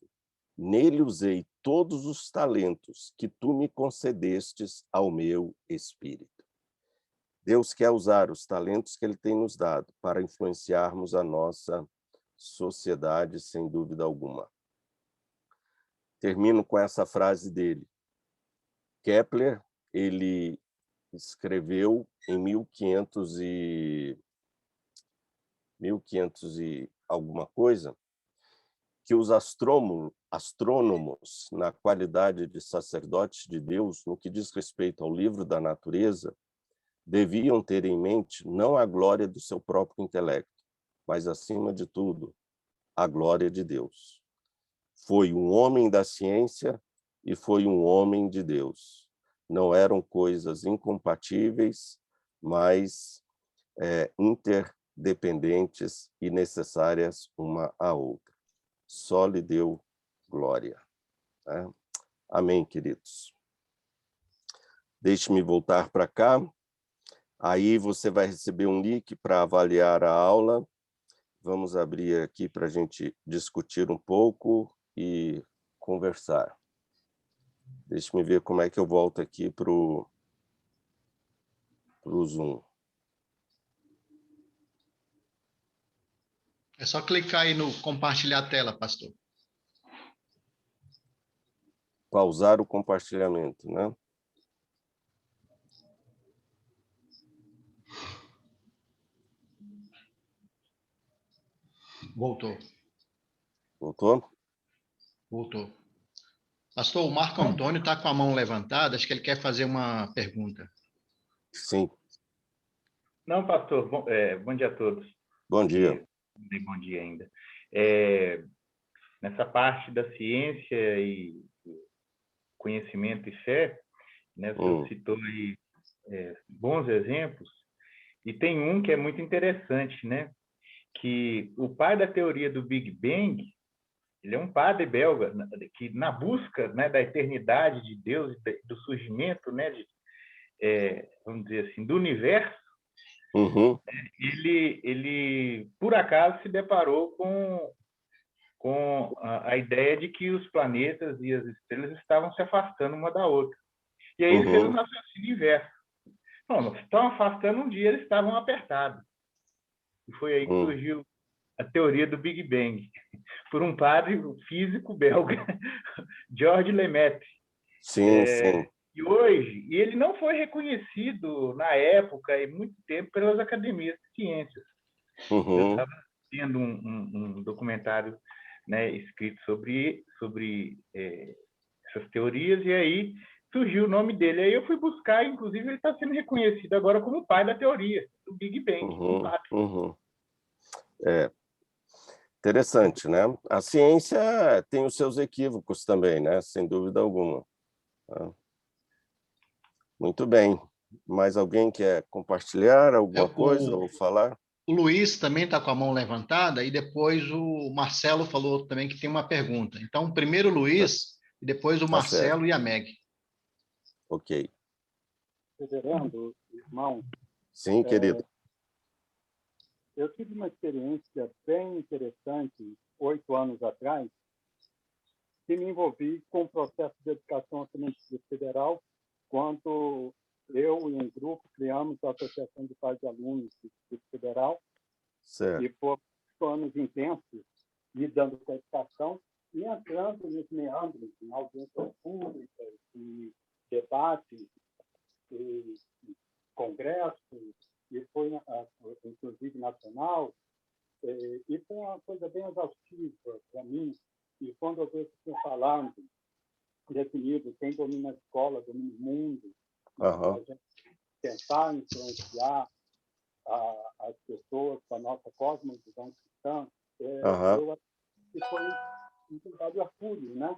Nele usei todos os talentos que tu me concedestes ao meu espírito. Deus quer usar os talentos que ele tem nos dado para influenciarmos a nossa sociedade, sem dúvida alguma. Termino com essa frase dele. Kepler, ele escreveu em 1500 e alguma coisa, que os astrônomos, na qualidade de sacerdotes de Deus, no que diz respeito ao livro da natureza, deviam ter em mente não a glória do seu próprio intelecto, mas, acima de tudo, a glória de Deus. Foi um homem da ciência e foi um homem de Deus. Não eram coisas incompatíveis, mas interdependentes e necessárias uma à outra. Só lhe deu glória, né? Amém, queridos. Deixe-me voltar para cá. Aí você vai receber um link para avaliar a aula. Vamos abrir aqui para a gente discutir um pouco e conversar. Deixe-me ver como é que eu volto aqui para o Zoom. É só clicar aí no compartilhar a tela, pastor. Pausar o compartilhamento, né? Voltou. Voltou? Voltou. Pastor, o Marco Antônio está com a mão levantada, acho que ele quer fazer uma pergunta. Sim. Não, pastor, bom dia a todos. Bom dia. Bom dia ainda. Nessa parte da ciência e conhecimento e fé, né, o senhor citou aí bons exemplos, e tem um que é muito interessante, né, que o pai da teoria do Big Bang, ele é um padre belga, que na busca, né, da eternidade de Deus, do surgimento, né, vamos dizer assim, do universo, ele por acaso se deparou com a ideia de que os planetas e as estrelas estavam se afastando uma da outra. E aí ele fez o raciocínio inverso. Não estão afastando, um dia eles estavam apertados. E foi aí que surgiu a teoria do Big Bang, por um padre físico belga, Georges Lemaitre. Sim, sim. E ele não foi reconhecido na época e muito tempo pelas academias de ciências. Eu estava vendo um documentário, né, escrito sobre essas teorias, e aí surgiu o nome dele. Aí eu fui buscar, inclusive ele está sendo reconhecido agora como o pai da teoria do Big Bang. Interessante, né? A ciência tem os seus equívocos também, né? Sem dúvida alguma. Muito bem. Mais alguém quer compartilhar alguma coisa ou falar? O Luiz também está com a mão levantada e depois o Marcelo falou também que tem uma pergunta. Então, primeiro o Luiz e depois o Marcelo e a Meg. Ok. reverendo, irmão. Sim, querido. Eu tive uma experiência bem interessante 8 anos atrás, que me envolvi com o processo de educação acima do Distrito Federal, quando eu e um grupo criamos a Associação de Pais e Alunos do Distrito Federal, Certo. e por anos intensos lidando com a educação e entrando nos meandros, em audiências públicas, em debates, e congressos, e foi, inclusive, nacional, e foi uma coisa bem exaustiva para mim. E quando eu vejo você falando, definido, quem domina a escola, domina o mundo, a gente tentar influenciar as pessoas com a nossa cosmovisão cristã, eu acho que foi um verdade orgulho, né?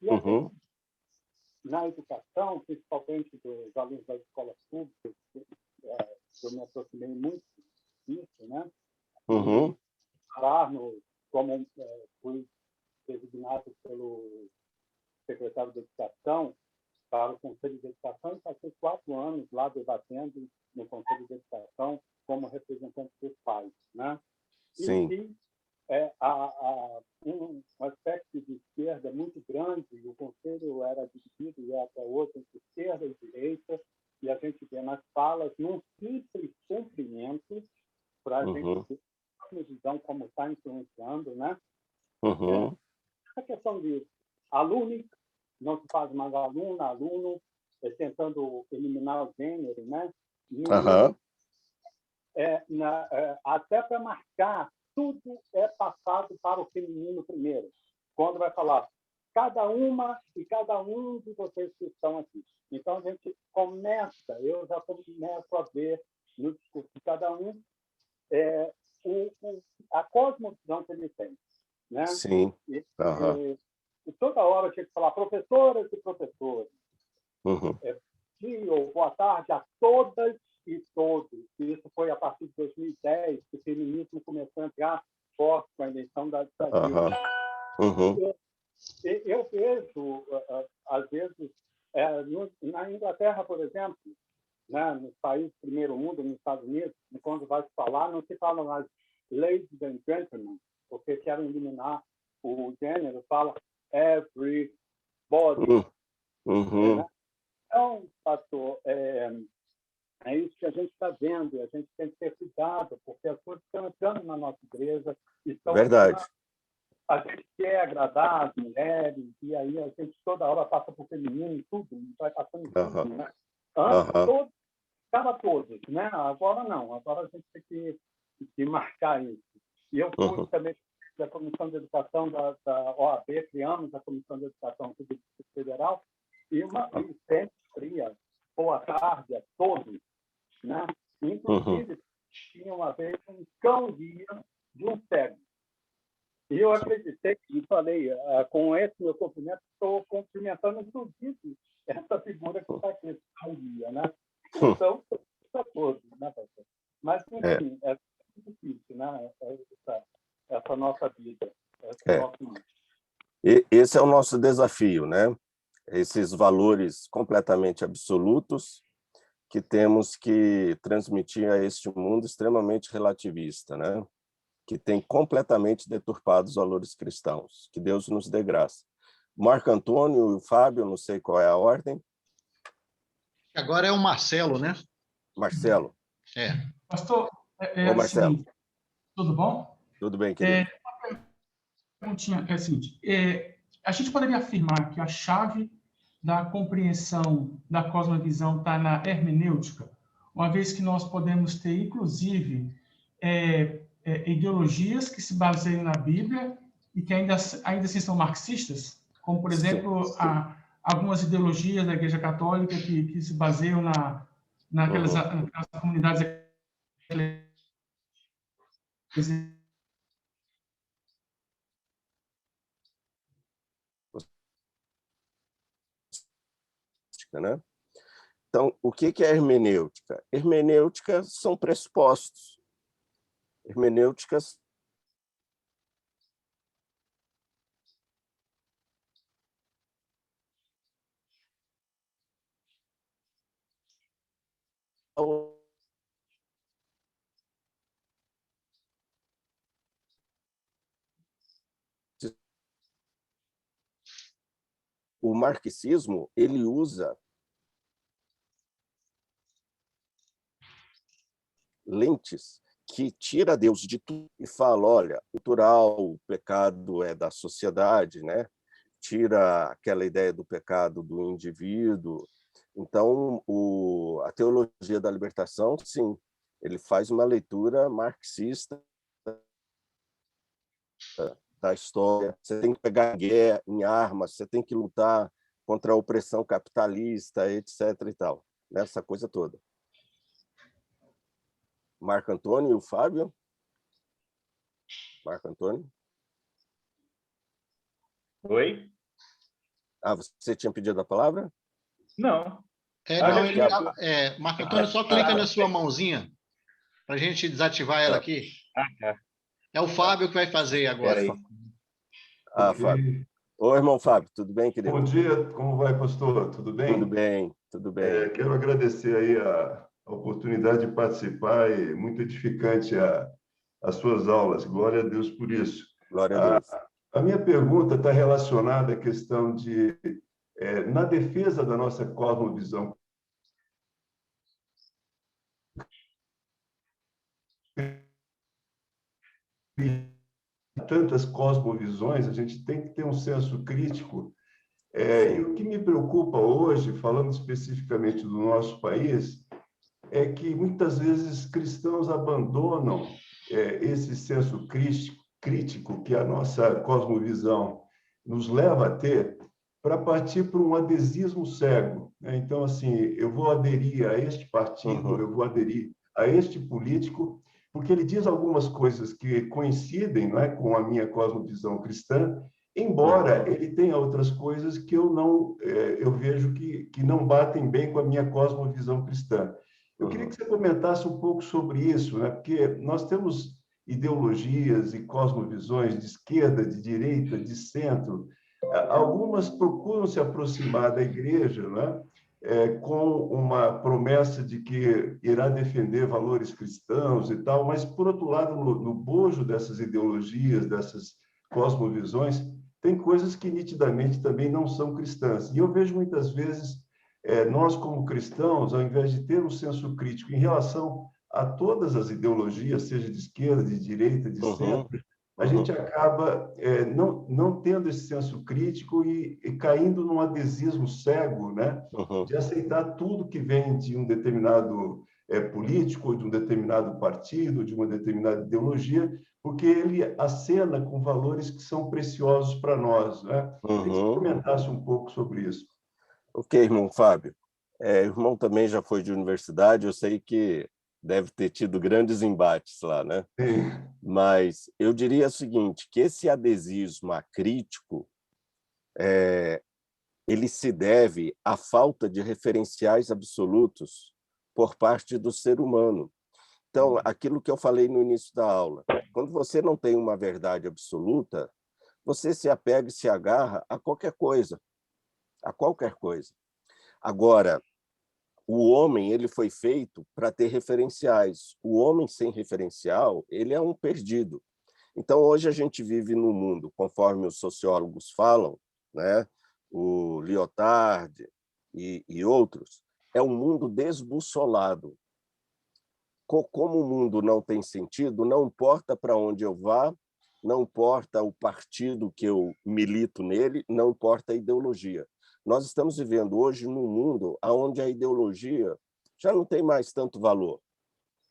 E a gente, na educação, principalmente dos alunos das escolas públicas, eu me aproximei muito disso, né? Falar como fui designado pelo secretário de Educação para o Conselho de Educação e passei 4 anos lá debatendo no Conselho de Educação como representante dos pais, né? Sim. E um aspecto de esquerda muito grande, o Conselho era dividido e até hoje entre esquerda e direita, e a gente vê nas falas num simples cumprimento para a gente ter uma visão como está influenciando, né? A questão de aluno, não se faz mais aluno, tentando eliminar o gênero, né? Até para marcar, tudo é passado para o feminino primeiro. Quando vai falar cada uma e cada um de vocês que estão aqui. Então, a gente começa, eu já começo a ver no discurso de cada um a cosmovisão que ele tem. Né? Sim. E toda hora eu tinha que falar professoras e professores. Dia ou boa tarde a todas e todos. E isso foi a partir de 2010 que o feminismo começou a entrar forte com a eleição da Dilma. Eu vejo, às vezes, na Inglaterra, por exemplo, né, nos países do primeiro mundo, nos Estados Unidos, quando vai se falar, não se fala mais ladies and gentlemen, porque querem eliminar o gênero, fala everybody. Né? Então, pastor, é isso que a gente está vendo, a gente tem que ter cuidado, porque as coisas estão entrando na nossa igreja. Verdade. A gente quer agradar as mulheres, e aí a gente toda hora passa por feminino, tudo, vai passando tudo, né? Antes, todos, né? Agora não, agora a gente tem que marcar isso. E eu fui também da Comissão de Educação da OAB, criamos a Comissão de Educação do Distrito Federal, e sempre fria, boa tarde a todos, né? Inclusive, tinha uma vez um cão-guia de um cego. E eu acreditei e falei, com esse meu cumprimento, estou cumprimentando, inclusive, essa figura que está aqui, esse cão-guia, né? Então, para todos, né, pastor? Mas, enfim, é muito difícil, né? Essa nossa vida. Esse é o nosso desafio, né? Esses valores completamente absolutos que temos que transmitir a este mundo extremamente relativista, né? Que tem completamente deturpado os valores cristãos. Que Deus nos dê graça. Marco Antônio e o Fábio, não sei qual é a ordem. Agora é o Marcelo, né? Marcelo. Pastor, Ô, Marcelo. Seguinte, tudo bom? Tudo bem, querido. É a seguinte, a gente poderia afirmar que a chave da compreensão da cosmovisão está na hermenêutica, uma vez que nós podemos ter, inclusive, ideologias que se baseiam na Bíblia e que ainda assim são marxistas, como, por exemplo, algumas ideologias da Igreja Católica que se baseiam naquelas comunidades né? Então, o que é hermenêutica? Hermenêutica são pressupostos. Hermenêuticas o marxismo, ele usa lentes que tira Deus de tudo e fala, olha, cultural, o pecado é da sociedade, né? Tira aquela ideia do pecado do indivíduo. Então, a teologia da libertação, sim, ele faz uma leitura marxista da história. Você tem que pegar guerra em armas, você tem que lutar contra a opressão capitalista, etc. e tal, nessa coisa toda. Marco Antônio e o Fábio? Marco Antônio? Oi? Ah, você tinha pedido a palavra? Não. Não, Marco Antônio, só clica na sua mãozinha para a gente desativar ela aqui. Tá. É o Fábio que vai fazer agora. Espera aí. Okay. Fábio. Oi, irmão Fábio, tudo bem, querido? Bom dia, como vai, pastor? Tudo bem? Tudo bem, tudo bem. Quero agradecer aí a oportunidade de participar e muito edificante as suas aulas. Glória a Deus por isso. Glória a Deus. A minha pergunta está relacionada à questão de, na defesa da nossa cosmovisão tantas cosmovisões, a gente tem que ter um senso crítico. E o que me preocupa hoje, falando especificamente do nosso país, é que muitas vezes cristãos abandonam esse senso crítico que a nossa cosmovisão nos leva a ter para partir para um adesismo cego. Então, assim, eu vou aderir a este partido, eu vou aderir a este político, porque ele diz algumas coisas que coincidem, não é, com a minha cosmovisão cristã, embora ele tenha outras coisas que eu vejo que não batem bem com a minha cosmovisão cristã. Eu queria que você comentasse um pouco sobre isso, né? Porque nós temos ideologias e cosmovisões de esquerda, de direita, de centro. Algumas procuram se aproximar da igreja, né? Com uma promessa de que irá defender valores cristãos e tal, mas, por outro lado, no bojo dessas ideologias, dessas cosmovisões, tem coisas que nitidamente também não são cristãs. E eu vejo muitas vezes nós, como cristãos, ao invés de ter um senso crítico em relação a todas as ideologias, seja de esquerda, de direita, de centro, a gente acaba não tendo esse senso crítico e caindo num adesismo cego, né? De aceitar tudo que vem de um determinado político, de um determinado partido, de uma determinada ideologia, porque ele acena com valores que são preciosos para nós, né? Queria que você comentasse um pouco sobre isso. Ok, irmão Fábio. O irmão também já foi de universidade, eu sei que deve ter tido grandes embates lá, né? Sim. Mas eu diria o seguinte, que esse adesismo acrítico, ele se deve à falta de referenciais absolutos por parte do ser humano. Então, aquilo que eu falei no início da aula, quando você não tem uma verdade absoluta, você se apega e se agarra a qualquer coisa. A qualquer coisa. Agora, o homem ele foi feito para ter referenciais. O homem sem referencial, ele é um perdido. Então, hoje a gente vive num mundo, conforme os sociólogos falam, né? O Lyotard e outros, é um mundo desbussolado. Como o mundo não tem sentido, não importa para onde eu vá, não importa o partido que eu milito nele, não importa a ideologia. Nós estamos vivendo hoje num mundo onde a ideologia já não tem mais tanto valor.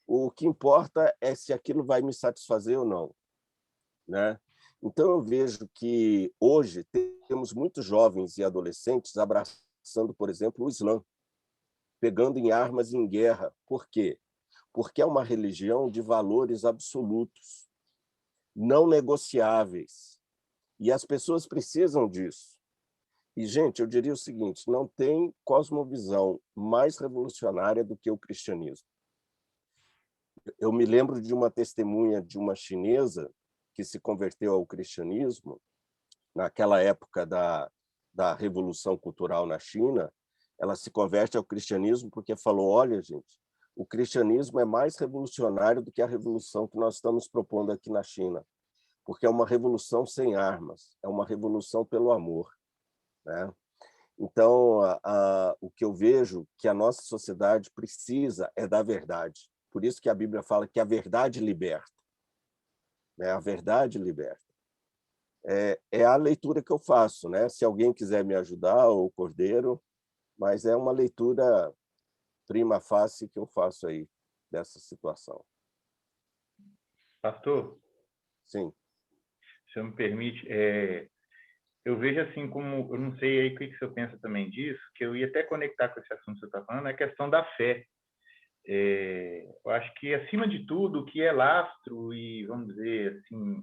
O que importa é se aquilo vai me satisfazer ou não, né? Então, eu vejo que hoje temos muitos jovens e adolescentes abraçando, por exemplo, o Islã, pegando em armas em guerra. Por quê? Porque é uma religião de valores absolutos, não negociáveis. E as pessoas precisam disso. E, gente, eu diria o seguinte, não tem cosmovisão mais revolucionária do que o cristianismo. Eu me lembro de uma testemunha de uma chinesa que se converteu ao cristianismo, naquela época da Revolução Cultural na China, ela se converte ao cristianismo porque falou, olha, gente, o cristianismo é mais revolucionário do que a revolução que nós estamos propondo aqui na China, porque é uma revolução sem armas, é uma revolução pelo amor, né? Então, o que eu vejo que a nossa sociedade precisa é da verdade. Por isso que a Bíblia fala que a verdade liberta, né? A verdade liberta. É a leitura que eu faço, né? Se alguém quiser me ajudar, o Cordeiro, mas é uma leitura prima facie que eu faço aí dessa situação. Pastor? Sim. Se eu me permite, eu vejo assim como, eu não sei aí o que você pensa também disso, que eu ia até conectar com esse assunto que você está falando, é a questão da fé. Eu acho que, acima de tudo, o que é lastro e, vamos dizer assim,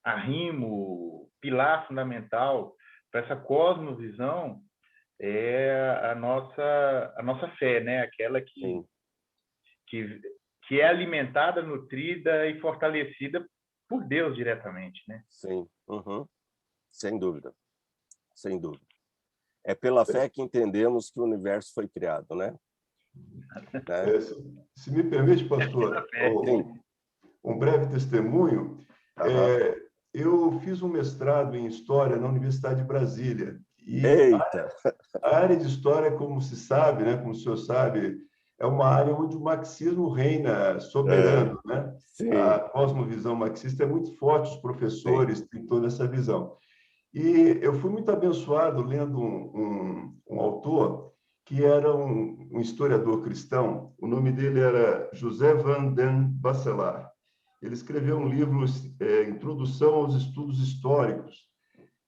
arrimo, pilar fundamental para essa cosmovisão é a nossa fé, né? Aquela que é alimentada, nutrida e fortalecida por Deus diretamente, né? Sim, sem dúvida, sem dúvida. É pela fé que entendemos que o universo foi criado, né? Se me permite, pastor, um breve testemunho. Eu fiz um mestrado em História na Universidade de Brasília. E a área de História, como se sabe, né, como o senhor sabe, é uma área onde o marxismo reina soberano, né? Sim. A cosmovisão marxista é muito forte, os professores têm toda essa visão. E eu fui muito abençoado lendo um autor que era um historiador cristão. O nome dele era José van den Bacelar. Ele escreveu um livro, Introdução aos Estudos Históricos.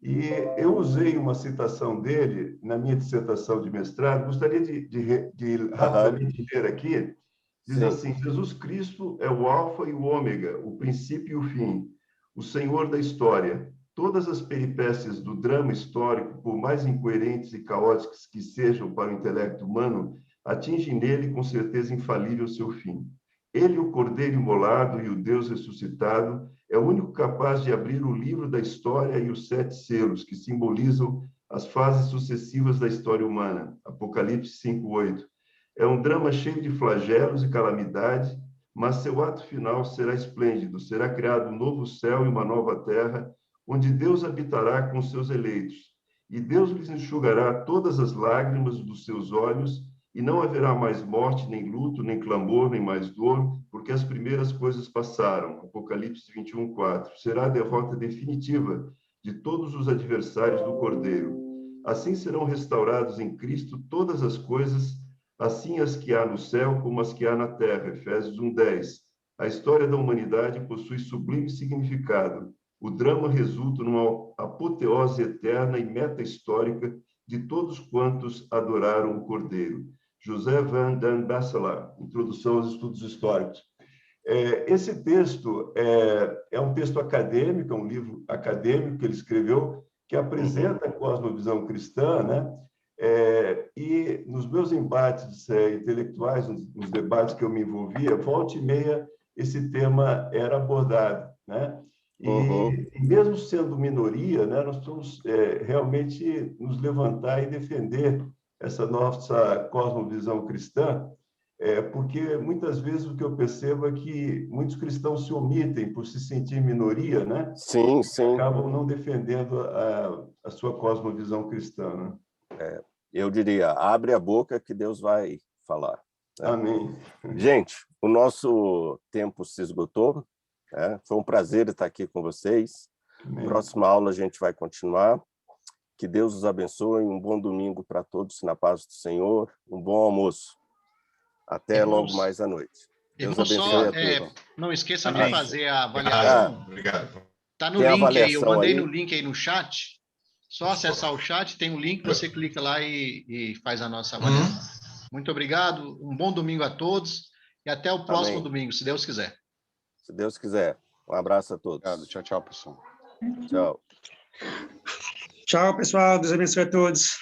E eu usei uma citação dele na minha dissertação de mestrado. Gostaria de rapidamente ler aqui. Diz assim: Jesus Cristo é o alfa e o ômega, o princípio e o fim, o Senhor da história. Todas as peripécias do drama histórico, por mais incoerentes e caóticas que sejam para o intelecto humano, atingem nele com certeza infalível seu fim. Ele, o Cordeiro imolado e o Deus ressuscitado, é o único capaz de abrir o livro da história e os 7 selos, que simbolizam as fases sucessivas da história humana. Apocalipse 5:8. É um drama cheio de flagelos e calamidade, mas seu ato final será esplêndido. Será criado um novo céu e uma nova terra, onde Deus habitará com seus eleitos. E Deus lhes enxugará todas as lágrimas dos seus olhos, e não haverá mais morte, nem luto, nem clamor, nem mais dor, porque as primeiras coisas passaram. Apocalipse 21:4. Será a derrota definitiva de todos os adversários do Cordeiro. Assim serão restaurados em Cristo todas as coisas, assim as que há no céu como as que há na terra. Efésios 1:10. A história da humanidade possui sublime significado. O drama resulta numa apoteose eterna e meta-histórica de todos quantos adoraram o Cordeiro. José van den Bacelar, Introdução aos Estudos Históricos. Esse texto é um texto acadêmico, é um livro acadêmico que ele escreveu, que apresenta a cosmovisão cristã, né? E nos meus embates intelectuais, nos debates que eu me envolvia, volta e meia, esse tema era abordado, né? E mesmo sendo minoria, né, nós precisamos realmente nos levantar e defender essa nossa cosmovisão cristã, porque muitas vezes o que eu percebo é que muitos cristãos se omitem por se sentir minoria, né? Sim. Acabam não defendendo a sua cosmovisão cristã, né? Eu diria, abre a boca que Deus vai falar. Né? Amém. Gente, o nosso tempo se esgotou. Foi um prazer estar aqui com vocês. Amém. Próxima aula a gente vai continuar. Que Deus os abençoe. Um bom domingo para todos, na paz do Senhor. Um bom almoço. Até logo mais à noite. Deus abençoe a todos. Não esqueça de fazer a avaliação. Obrigado. Está no link aí. Eu mandei no link aí no chat. Só acessar o chat, tem um link, você clica lá e faz a nossa avaliação. Muito obrigado. Um bom domingo a todos. E até o próximo domingo, se Deus quiser. Se Deus quiser. Um abraço a todos. Obrigado. Tchau, tchau, pessoal. Tchau. Tchau, pessoal. Deus abençoe a todos.